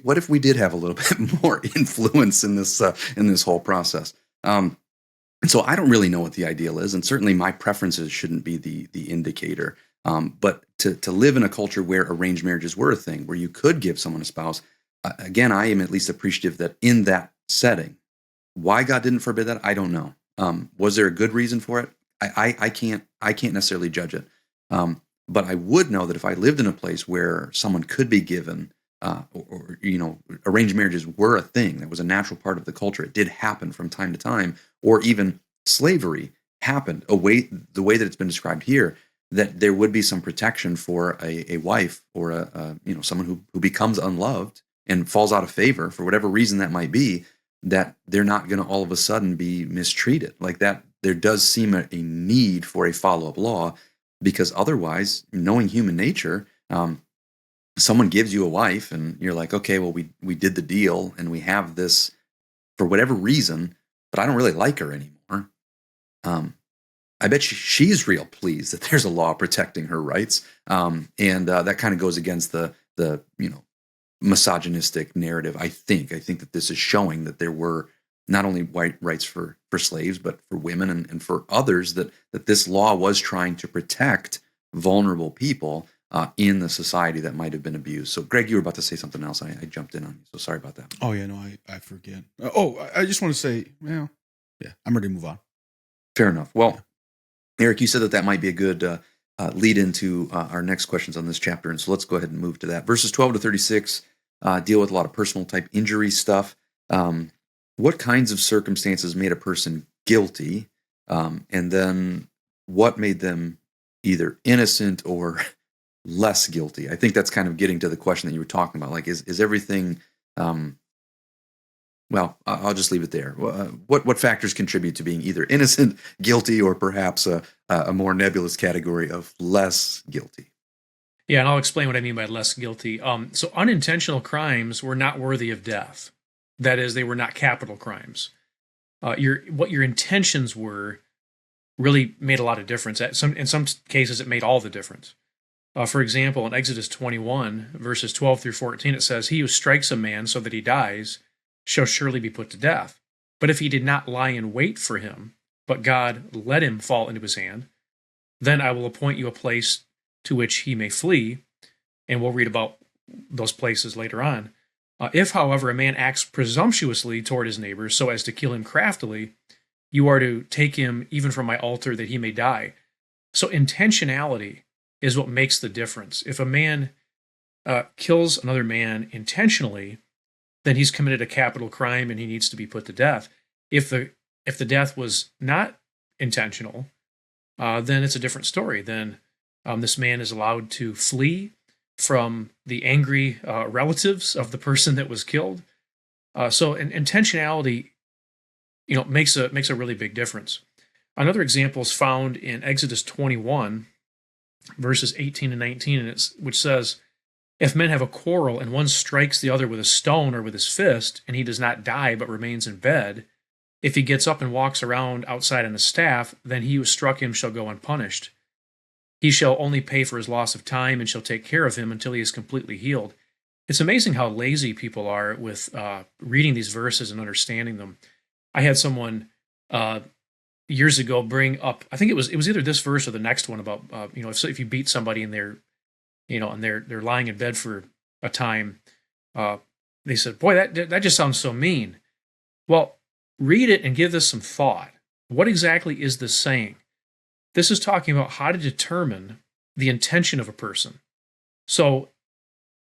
what if we did have a little bit more influence in this whole process? And so I don't really know what the ideal is, and certainly my preferences shouldn't be the indicator. But to live in a culture where arranged marriages were a thing, where you could give someone a spouse. Again, I am at least appreciative that in that setting, why God didn't forbid that, I don't know. Was there a good reason for it? I can't necessarily judge it. But I would know that if I lived in a place where someone could be given, or arranged marriages were a thing, that was a natural part of the culture. It did happen from time to time, or even slavery happened the way that it's been described here. That there would be some protection for a wife or someone who becomes unloved and falls out of favor for whatever reason that might be, that they're not going to all of a sudden be mistreated like that. There does seem a need for a follow-up law, because otherwise, knowing human nature, someone gives you a wife and you're like, okay, well, we did the deal and we have this for whatever reason, but I don't really like her anymore. I bet she's real pleased that there's a law protecting her rights. And that kind of goes against the misogynistic narrative. I think that this is showing that there were not only white rights for slaves, but for women and for others, that this law was trying to protect vulnerable people in the society that might have been abused. So, Greg, you were about to say something else. I jumped in on you, so sorry about that. Oh, yeah, no, I forget. I just want to say, well, yeah, I'm ready to move on. Fair enough. Well, Eric, you said that might be a good lead into our next questions on this chapter, and so let's go ahead and move to that. Verses 12 to 36 deal with a lot of personal type injury stuff. what kinds of circumstances made a person guilty, and then what made them either innocent or less guilty? I think that's kind of getting to the question that you were talking about. Like, is everything? Well, I'll just leave it there. What factors contribute to being either innocent, guilty, or perhaps a more nebulous category of less guilty? Yeah, and I'll explain what I mean by less guilty. So unintentional crimes were not worthy of death. That is, they were not capital crimes. What your intentions were really made a lot of difference. In some cases, it made all the difference. For example, in Exodus 21, verses 12 through 14, it says, "He who strikes a man so that he dies shall surely be put to death. But if he did not lie in wait for him, but God let him fall into his hand, then I will appoint you a place to which he may flee," and we'll read about those places later on. "If, however, a man acts presumptuously toward his neighbor so as to kill him craftily, you are to take him even from my altar that he may die." So intentionality is what makes the difference. If a man kills another man intentionally, then he's committed a capital crime and he needs to be put to death. If the death was not intentional, then it's a different story. Then this man is allowed to flee from the angry relatives of the person that was killed. So intentionality, makes a really big difference. Another example is found in Exodus 21, verses 18 and 19, which says, "If men have a quarrel and one strikes the other with a stone or with his fist, and he does not die but remains in bed, if he gets up and walks around outside on a staff, then he who struck him shall go unpunished. He shall only pay for his loss of time and shall take care of him until he is completely healed." It's amazing how lazy people are with reading these verses and understanding them. I had someone years ago bring up, I think it was either this verse or the next one about if you beat somebody and they're lying in bed for a time, they said, "Boy, that just sounds so mean." Well, read it and give this some thought. What exactly is this saying? This is talking about how to determine the intention of a person. So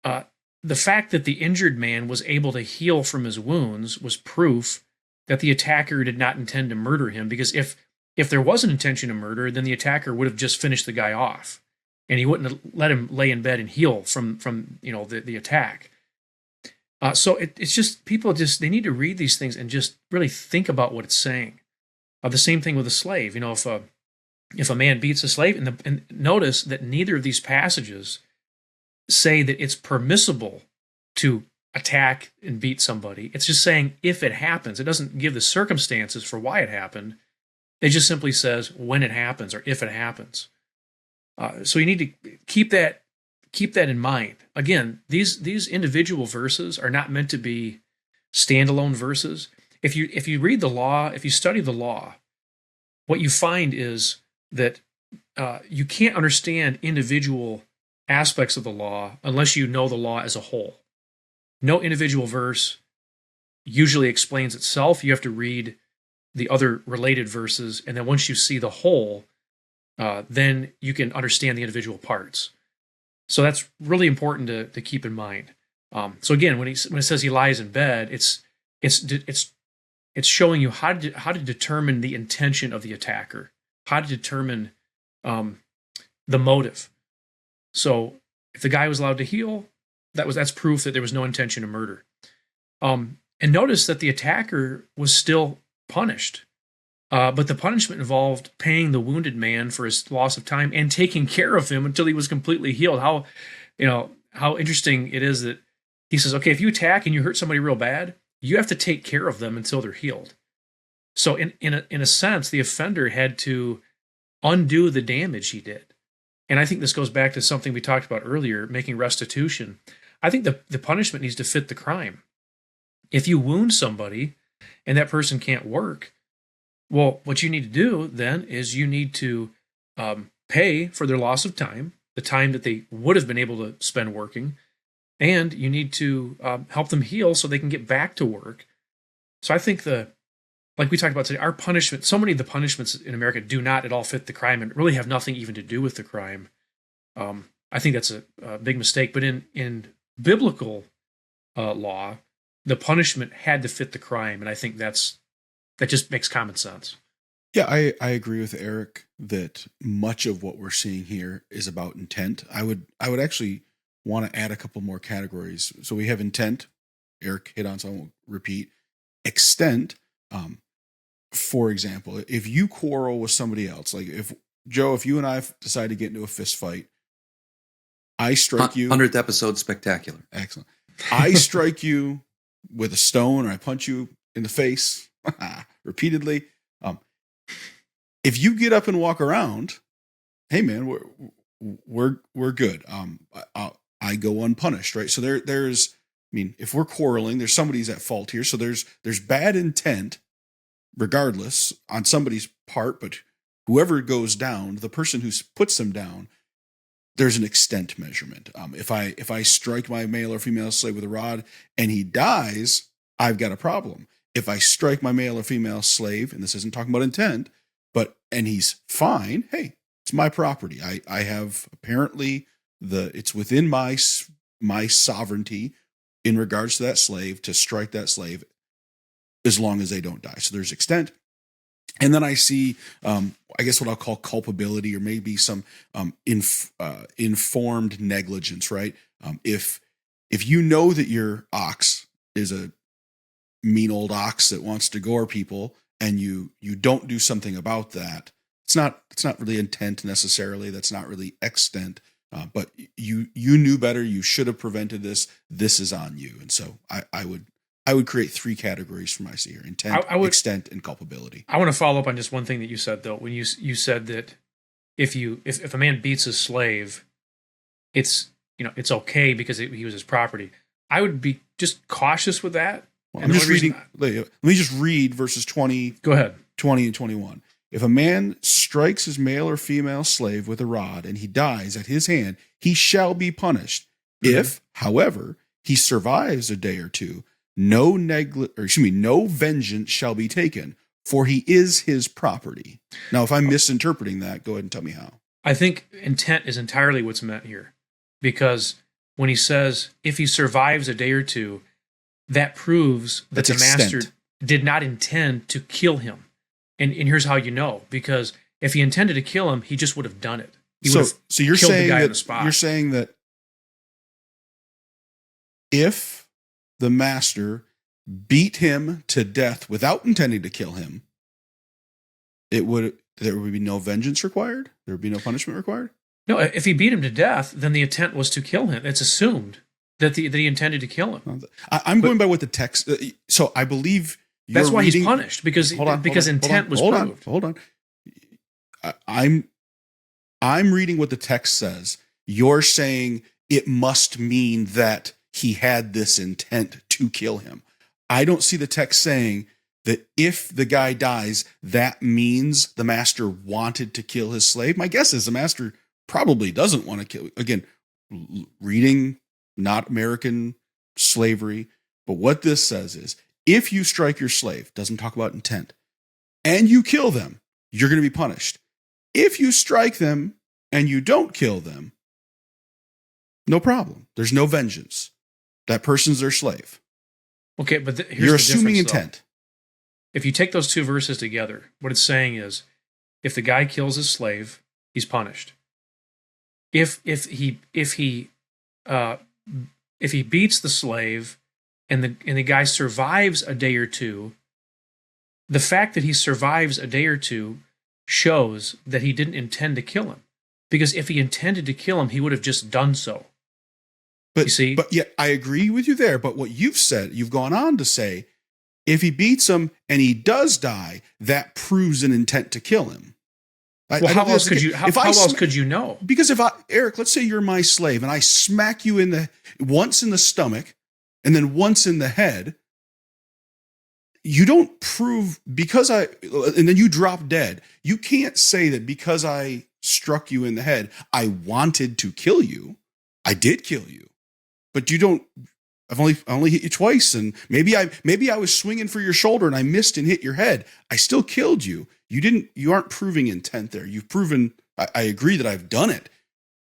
the fact that the injured man was able to heal from his wounds was proof that the attacker did not intend to murder him, because if there was an intention to murder, then the attacker would have just finished the guy off, and he wouldn't have let him lay in bed and heal from the attack. So it's just, people they need to read these things and just really think about what it's saying. The same thing with a slave. If a man beats a slave, and notice that neither of these passages say that it's permissible to attack and beat somebody. It's just saying if it happens. It doesn't give the circumstances for why it happened. It just simply says when it happens or if it happens. So you need to keep that in mind. Again, these individual verses are not meant to be standalone verses. If you read the law, if you study the law, what you find is that you can't understand individual aspects of the law unless you know the law as a whole. No individual verse usually explains itself. You have to read the other related verses, and then once you see the whole, then you can understand the individual parts. So that's really important to keep in mind. So again, when it says he lies in bed, it's showing you how to determine the intention of the attacker, how to determine the motive. So if the guy was allowed to heal, that's proof that there was no intention to murder. And notice that the attacker was still punished, but the punishment involved paying the wounded man for his loss of time and taking care of him until he was completely healed. How interesting it is that he says, okay, if you attack and you hurt somebody real bad, you have to take care of them until they're healed. So in a sense, the offender had to undo the damage he did. And I think this goes back to something we talked about earlier, making restitution. I think the punishment needs to fit the crime. If you wound somebody and that person can't work, well, what you need to do then is you need to pay for their loss of time, the time that they would have been able to spend working, and you need to help them heal so they can get back to work. So I think like we talked about today, our punishment, so many of the punishments in America do not at all fit the crime and really have nothing even to do with the crime. I think that's a big mistake. But in biblical law, the punishment had to fit the crime, and I think that just makes common sense. Yeah, I agree with Eric that much of what we're seeing here is about intent. I would actually want to add a couple more categories. So we have intent. Eric hit on, so I won't repeat. Extent. For example, if you quarrel with somebody else, like if you and I decide to get into a fist fight, I strike you. 100th episode spectacular. Excellent. I strike you with a stone, or I punch you in the face repeatedly. If you get up and walk around, hey man, we're good. I go unpunished, right? So there's, I mean, if we're quarreling, there's somebody's at fault here. So there's bad intent, regardless, on somebody's part. But whoever goes down, the person who puts them down, there's an extent measurement. If I strike my male or female slave with a rod and he dies, I've got a problem. If I strike my male or female slave, and this isn't talking about intent, and he's fine, hey, it's my property. I have apparently it's within my sovereignty in regards to that slave to strike that slave as long as they don't die. So there's extent. And then I see, I guess what I'll call culpability, or maybe some informed negligence, right? If you know that your ox is a mean old ox that wants to gore people, and you don't do something about that, it's not really intent necessarily. That's not really extent. But you knew better. You should have prevented this. This is on you. And so I would create three categories for my here: intent, extent, and culpability. I want to follow up on just one thing that you said, though. When you said that if a man beats his slave, it's okay because he was his property. I would be just cautious with that. Well, let me just read verses 20. Go ahead. 20 and 21. If a man strikes his male or female slave with a rod and he dies at his hand, he shall be punished. Mm-hmm. If, however, he survives a day or two, no vengeance shall be taken, for he is his property. Now, if I'm misinterpreting that, go ahead and tell me how. I think intent is entirely what's meant here, because when he says if he survives a day or two, that proves that the master did not intend to kill him. And here's how you know, because if he intended to kill him, he just would have done it. So you're saying that you're saying that if the master beat him to death without intending to kill him, there would be no vengeance required? There would be no punishment required? No, if he beat him to death, then the intent was to kill him. It's assumed that he intended to kill him. I'm going by what the text. So I believe that's why he's punished, because intent was proved. Hold on. I'm reading what the text says. You're saying it must mean that he had this intent to kill him. I don't see the text saying that if the guy dies, that means the master wanted to kill his slave. My guess is the master probably doesn't want to kill. Again, reading not American slavery, but what this says is if you strike your slave, doesn't talk about intent, and you kill them, you're going to be punished. If you strike them and you don't kill them, no problem. There's no vengeance. That person's their slave. Okay, but here's you're assuming intent. If you take those two verses together, what it's saying is, if the guy kills his slave, he's punished. If he beats the slave and the guy survives a day or two, the fact that he survives a day or two shows that he didn't intend to kill him. Because if he intended to kill him, he would have just done so. But, you see? But yeah, I agree with you there. But what you've said, you've gone on to say, if he beats him and he does die, that proves an intent to kill him. Well, how else could you know? Because Eric, let's say you're my slave and I smack you once in the stomach and then once in the head, you don't prove and then you drop dead. You can't say that because I struck you in the head, I wanted to kill you. I did kill you, but you don't. I only hit you twice, and maybe I was swinging for your shoulder and I missed and hit your head. I still killed you. You aren't proving intent there. You've proven. I agree that I've done it,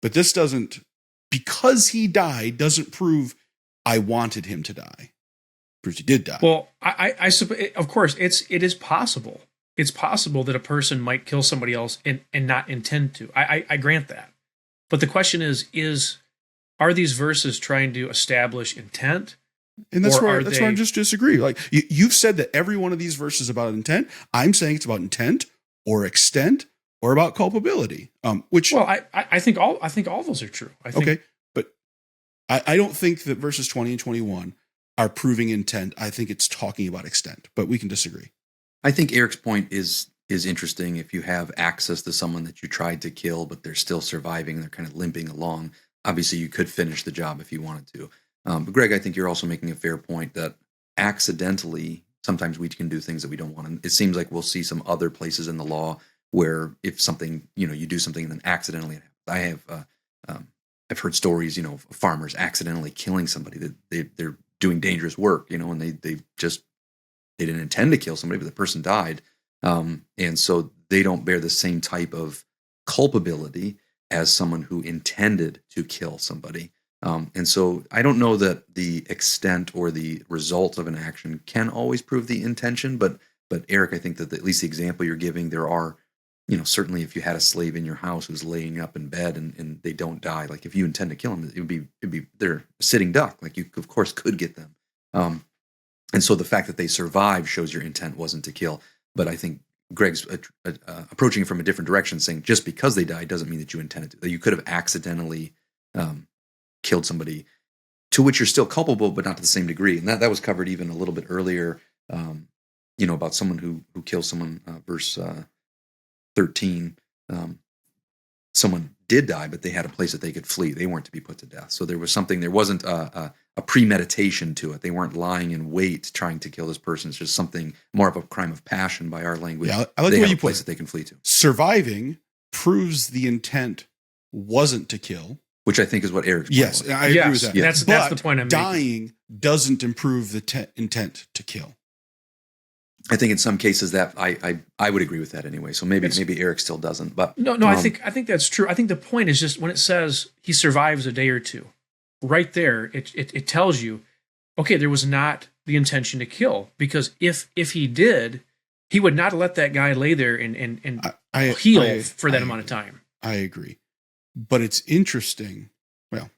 but this doesn't. Because he died doesn't prove I wanted him to die. proves he did die. Well, I suppose, of course, it is possible. It's possible that a person might kill somebody else and not intend to. I grant that. But the question is, are these verses trying to establish intent? And that's where I just disagree. Like you've said that every one of these verses is about intent. I'm saying it's about intent or extent or about culpability. I think all those are true. Okay, but I don't think that verses 20 and 21 are proving intent. I think it's talking about extent, but we can disagree. I think Eric's point is interesting. If you have access to someone that you tried to kill, but they're still surviving, they're kind of limping along, obviously you could finish the job if you wanted to. But Greg, I think you're also making a fair point that accidentally, sometimes we can do things that we don't want. And it seems like we'll see some other places in the law where if something, you do something and then accidentally, I've heard stories, of farmers accidentally killing somebody that they're doing dangerous work, and they didn't intend to kill somebody, but the person died. And so they don't bear the same type of culpability as someone who intended to kill somebody. And so I don't know that the extent or the result of an action can always prove the intention, but Eric, I think that at least the example you're giving, there are, certainly if you had a slave in your house who's laying up in bed and they don't die, like if you intend to kill them, it'd be they're a sitting duck, like you of course could get them. And so the fact that they survived shows your intent wasn't to kill. But I think Greg's approaching it from a different direction, saying just because they died doesn't mean that you intended to. That you could have accidentally killed somebody to which you're still culpable, but not to the same degree. And that was covered even a little bit earlier, about someone who kills someone, verse 13. Someone did die, but they had a place that they could flee. They weren't to be put to death. So there wasn't a premeditation to it. They weren't lying in wait trying to kill this person. It's just something more of a crime of passion by our language. Yeah, I like the way you put it. That they can flee to. Surviving proves the intent wasn't to kill. Which I think is what Eric's Yes, point was. I agree with that. That's the point I'm making. Dying doesn't improve the intent to kill. I think in some cases that I would agree with that anyway. So maybe Eric still doesn't. But no, I think that's true. I think the point is just when it says he survives a day or two, right there, it tells you, okay, there was not the intention to kill, because if he did, he would not let that guy lay there and heal for that amount of time. I agree, but it's interesting. Well,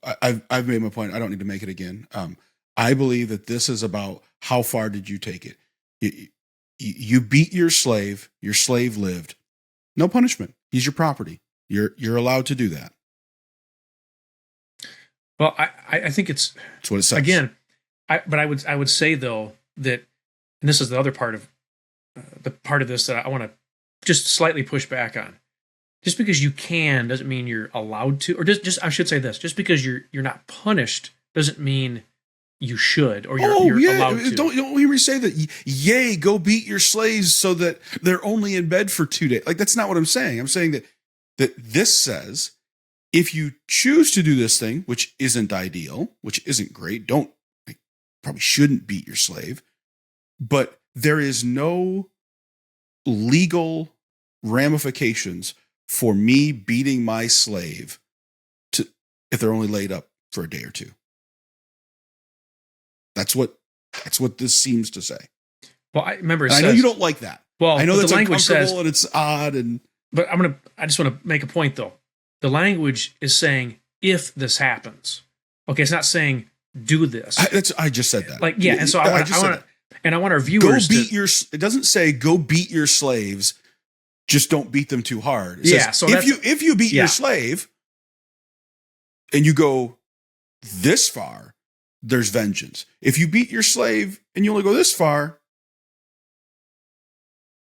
I've made my point. I don't need to make it again. I believe that this is about how far did you take it. You beat your slave lived. No punishment. He's your property. You're allowed to do that. Well, I think that's what it says. Again, but I would say though that, and this is the other part of this that I want to just slightly push back on. Just because you can doesn't mean you're allowed to, or just I should say this: just because you're not punished doesn't mean you should, or you're allowed to. Don't hear me say that. Yay, go beat your slaves so that they're only in bed for 2 days. Like, that's not what I'm saying. I'm saying that this says, if you choose to do this thing, which isn't ideal, which isn't great, probably shouldn't beat your slave, but there is no legal ramifications for me beating my slave if they're only laid up for a day or two. That's what this seems to say. Well, I remember I know you don't like that. Well, I know that's the language uncomfortable says, and it's odd. But I just want to make a point though. The language is saying if this happens. Okay, it's not saying do this. I just said that. And so I want our viewers it doesn't say go beat your slaves. Just don't beat them too hard. It says, so if you beat your slave and you go this far, there's vengeance. If you beat your slave and you only go this far,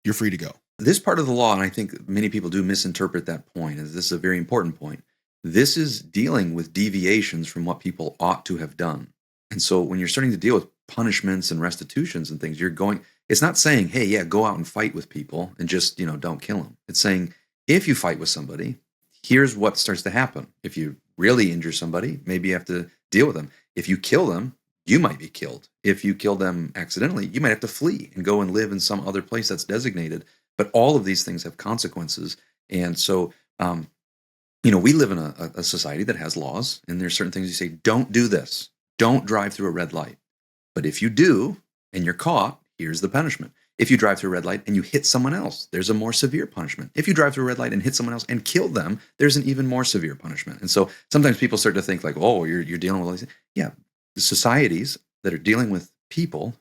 you're free to go. This part of the law, and I think many people do misinterpret that point, as this is a very important point. This is dealing with deviations from what people ought to have done. And so when you're starting to deal with punishments and restitutions and things, it's not saying, hey, yeah, go out and fight with people and just, don't kill them. It's saying, if you fight with somebody, here's what starts to happen. If you really injure somebody, maybe you have to deal with them. If you kill them, you might be killed. If you kill them accidentally, you might have to flee and go and live in some other place that's designated. But all of these things have consequences. And so, we live in a society that has laws, and there's certain things you say, don't do this. Don't drive through a red light. But if you do and you're caught, here's the punishment. If you drive through a red light and you hit someone else, there's a more severe punishment. If you drive through a red light and hit someone else and kill them, there's an even more severe punishment. And so sometimes people start to think like, oh, you're dealing with all these. Yeah, the societies that are dealing with people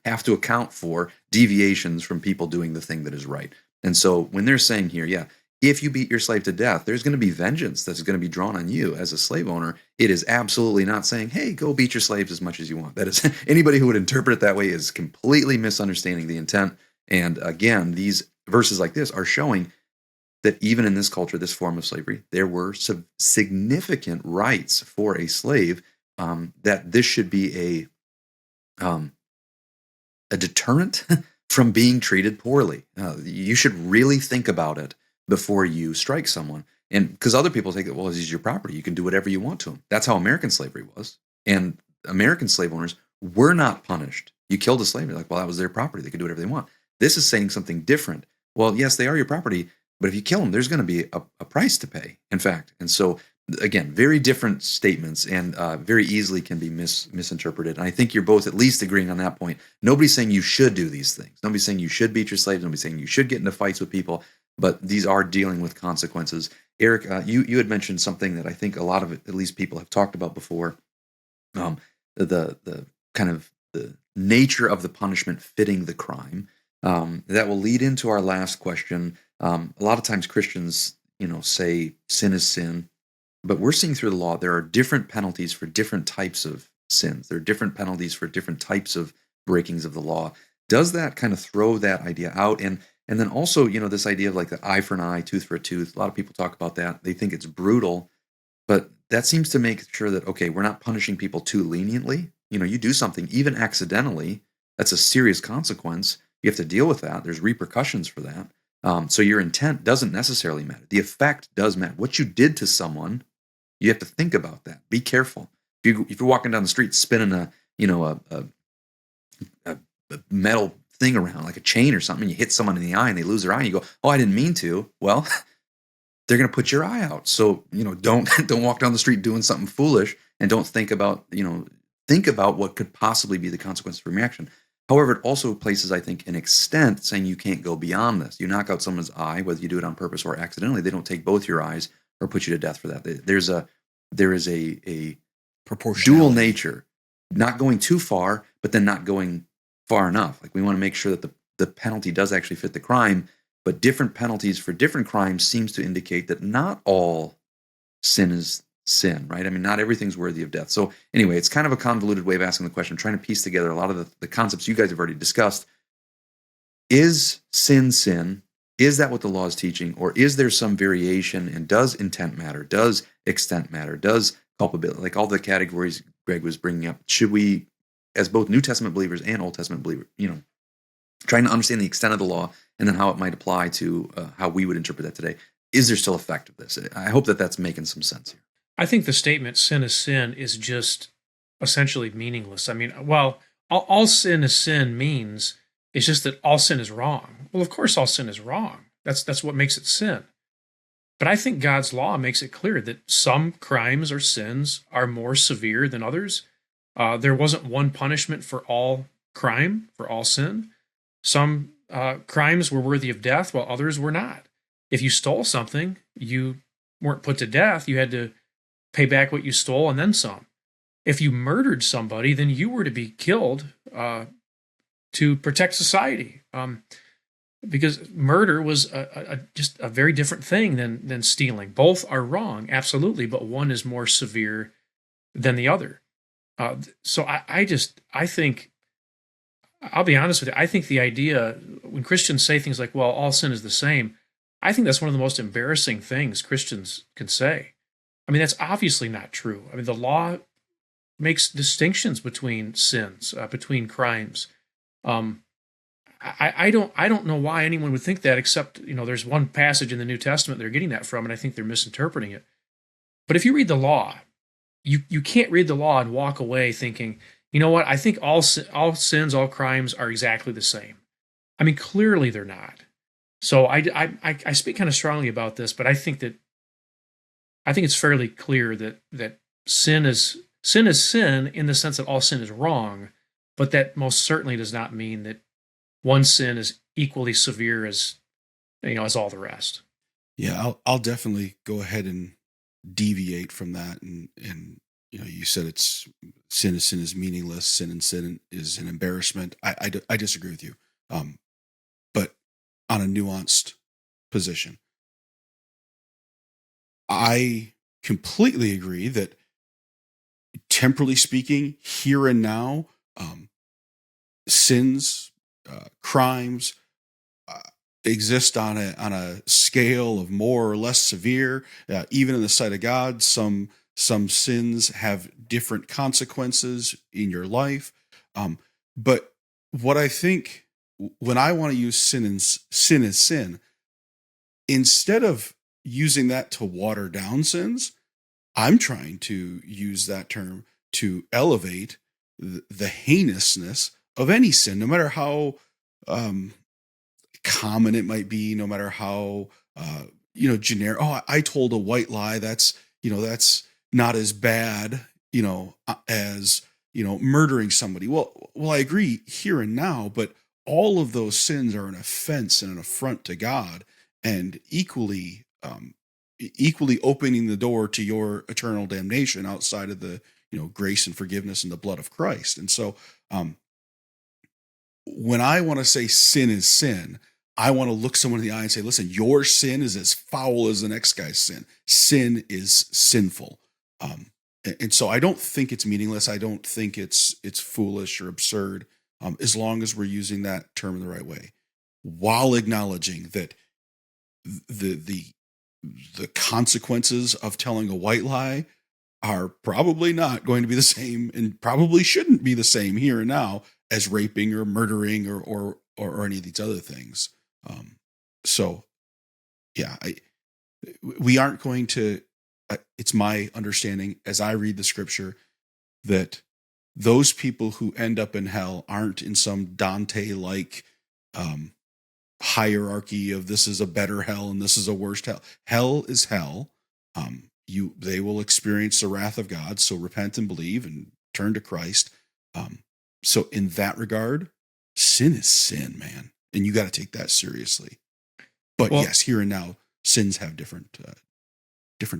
have to account for deviations from people doing the thing that is right. And so when they're saying here, yeah, if you beat your slave to death, there's going to be vengeance that's going to be drawn on you as a slave owner. It is absolutely not saying, hey, go beat your slaves as much as you want. That is, anybody who would interpret it that way is completely misunderstanding the intent. And again, these verses like this are showing that even in this culture, this form of slavery, there were some significant rights for a slave, that this should be a deterrent from being treated poorly. You should really think about it before you strike someone. And because other people think that, well, this is your property. You can do whatever you want to them. That's how American slavery was. And American slave owners were not punished. You killed a slave, you're like, well, that was their property. They could do whatever they want. This is saying something different. Well, yes, they are your property, but if you kill them, there's going to be a price to pay, in fact. And so, again, very different statements and very easily can be misinterpreted. And I think you're both at least agreeing on that point. Nobody's saying you should do these things. Nobody's saying you should beat your slaves. Nobody's saying you should get into fights with people. But these are dealing with consequences. Eric, you had mentioned something that I think a lot of at least people have talked about before. The kind of the nature of the punishment fitting the crime. That will lead into our last question. A lot of times Christians, say sin is sin, but we're seeing through the law there are different penalties for different types of sins. There are different penalties for different types of breakings of the law. Does that kind of throw that idea out? And then also, this idea of like the eye for an eye, tooth for a tooth. A lot of people talk about that. They think it's brutal, but that seems to make sure that, okay, we're not punishing people too leniently. You do something, even accidentally, that's a serious consequence. You have to deal with that. There's repercussions for that. So your intent doesn't necessarily matter. The effect does matter. What you did to someone, you have to think about that. Be careful. If you're walking down the street spinning a metal thing around like a chain or something, and you hit someone in the eye and they lose their eye, and you go, "Oh, I didn't mean to." Well, they're going to put your eye out. So don't walk down the street doing something foolish, and don't think about what could possibly be the consequences for reaction. However, it also places, I think, an extent saying you can't go beyond this. You knock out someone's eye, whether you do it on purpose or accidentally, they don't take both your eyes or put you to death for that. There is a dual nature, not going too far, but then not going far enough. Like we want to make sure that the penalty does actually fit the crime, but different penalties for different crimes seems to indicate that not all sin is sin, right? I mean, not everything's worthy of death. So anyway, it's kind of a convoluted way of asking the question. I'm trying to piece together a lot of the concepts you guys have already discussed. Is sin sin? Is that what the law is teaching? Or is there some variation? And does intent matter? Does extent matter? Does culpability, like all the categories Greg was bringing up, should we, as both New Testament believers and Old Testament believers, trying to understand the extent of the law and then how it might apply to how we would interpret that today, is there still effect of this? I hope that that's making some sense here. I think the statement sin is just essentially meaningless. I mean, well, all sin is sin means it's just that all sin is wrong. Well, of course, all sin is wrong. That's what makes it sin. But I think God's law makes it clear that some crimes or sins are more severe than others. There wasn't one punishment for all crime, for all sin. Some crimes were worthy of death, while others were not. If you stole something, you weren't put to death. You had to pay back what you stole and then some. If you murdered somebody, then you were to be killed to protect society. Because murder was just a very different thing than stealing. Both are wrong, absolutely, but one is more severe than the other. So I think, I'll be honest with you, I think the idea, when Christians say things like, well, all sin is the same, I think that's one of the most embarrassing things Christians can say. I mean, that's obviously not true. I mean, the law makes distinctions between sins, between crimes. I don't know why anyone would think that, except, there's one passage in the New Testament they're getting that from, and I think they're misinterpreting it. But if you read the law, you can't read the law and walk away thinking, you know what, I think all sins, all crimes are exactly the same. I mean, clearly they're not. So I speak kind of strongly about this, but I think it's fairly clear that sin is sin in the sense that all sin is wrong, But that most certainly does not mean that one sin is equally severe as as all the rest. Yeah, I'll definitely go ahead and deviate from that. And you said it's sin is meaningless. Sin is an embarrassment. I disagree with you. But on a nuanced position, I completely agree that temporally speaking, here and now, sins, crimes exist on a scale of more or less severe. Even in the sight of God, some sins have different consequences in your life. But what I think, when I want to use sin as sin, instead of using that to water down sins, I'm trying to use that term to elevate the heinousness of any sin, no matter how common it might be, no matter how generic. Oh, I told a white lie. That's not as bad, as murdering somebody. Well, I agree here and now, but all of those sins are an offense and an affront to God, and equally opening the door to your eternal damnation outside of the grace and forgiveness and the blood of Christ. And so when I want to say sin is sin, I want to look someone in the eye and say, listen, your sin is as foul as the next guy's sin. Sin is sinful. And so I don't think it's meaningless. I don't think it's foolish or absurd, as long as we're using that term in the right way, while acknowledging that the consequences of telling a white lie are probably not going to be the same, and probably shouldn't be the same here and now, as raping or murdering or any of these other things. So yeah, we aren't going to, it's my understanding as I read the scripture that those people who end up in hell aren't in some Dante-like hierarchy of this is a better hell and this is a worse hell. Hell is hell. They will experience the wrath of God. So repent and believe and turn to Christ. So in that regard, sin is sin, man. And you got to take that seriously. But yes, here and now, sins have different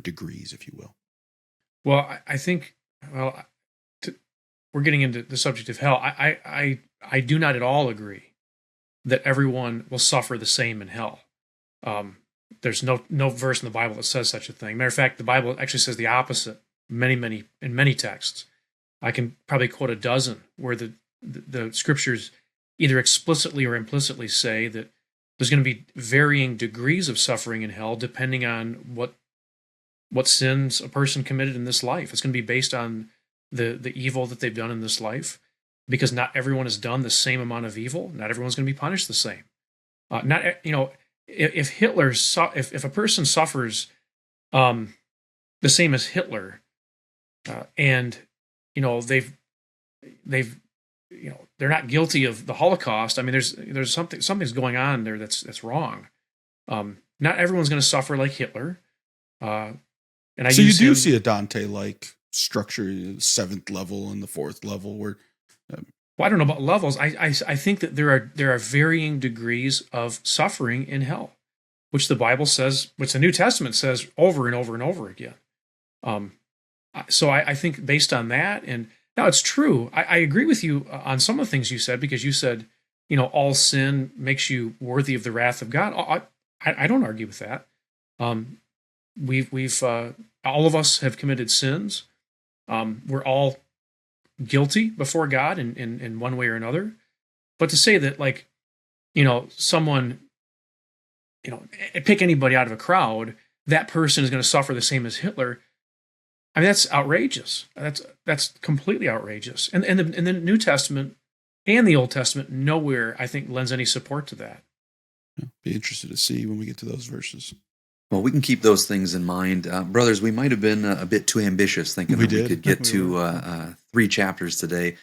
degrees, if you will. Well, I think, we're getting into the subject of hell. I do not at all agree that everyone will suffer the same in hell. There's no verse in the Bible that says such a thing. Matter of fact, the Bible actually says the opposite in many texts. I can probably quote a dozen where the scriptures either explicitly or implicitly say that there's going to be varying degrees of suffering in hell depending on what sins a person committed in this life. It's going to be based on the evil that they've done in this life, because not everyone has done the same amount of evil. Not everyone's going to be punished the same. If a person suffers the same as Hitler, and they're not guilty of the Holocaust. I mean, there's something's going on there that's wrong. Not everyone's going to suffer like Hitler. So you do see a Dante-like structure, the 7th level and the 4th level, where. Well, I don't know about levels. I think that there are varying degrees of suffering in hell, which the Bible says, which the New Testament says over and over and over again. So I think based on that, and now it's true. I agree with you on some of the things you said, because you said, all sin makes you worthy of the wrath of God. I don't argue with that. We've all of us have committed sins. We're all guilty before God in one way or another. But to say that, someone, pick anybody out of a crowd, that person is going to suffer the same as Hitler. I mean, that's outrageous. That's completely outrageous. And the New Testament and the Old Testament nowhere, I think, lends any support to that. Yeah, be interested to see when we get to those verses. Well, we can keep those things in mind. Brothers, we might have been a bit too ambitious thinking we could get to 3 chapters today.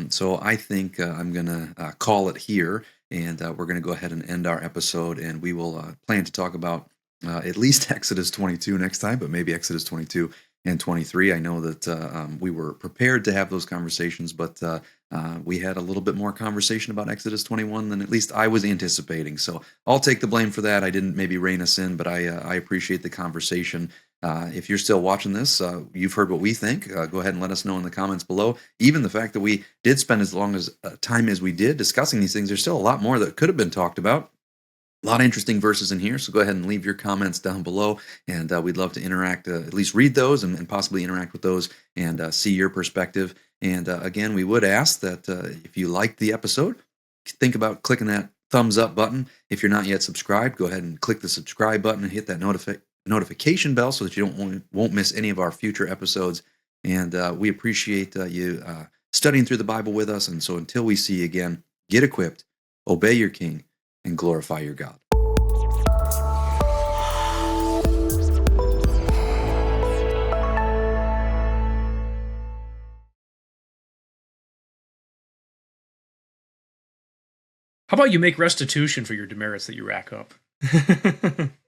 So I think I'm going to call it here, and we're going to go ahead and end our episode, and we will plan to talk about at least Exodus 22 next time, but maybe Exodus 22 and 23. I know that we were prepared to have those conversations, but we had a little bit more conversation about Exodus 21 than at least I was anticipating. So I'll take the blame for that. I didn't maybe rein us in, but I appreciate the conversation. If you're still watching this, you've heard what we think. Go ahead and let us know in the comments below. Even the fact that we did spend as long as time as we did discussing these things, there's still a lot more that could have been talked about. A lot of interesting verses in here, so go ahead and leave your comments down below, and we'd love to interact, at least read those and possibly interact with those and see your perspective. And again, we would ask that if you liked the episode, think about clicking that thumbs up button. If you're not yet subscribed, go ahead and click the subscribe button and hit that notification bell so that you won't miss any of our future episodes. And we appreciate you studying through the Bible with us. And so until we see you again, get equipped, obey your King, and glorify your God. How about you make restitution for your demerits that you rack up?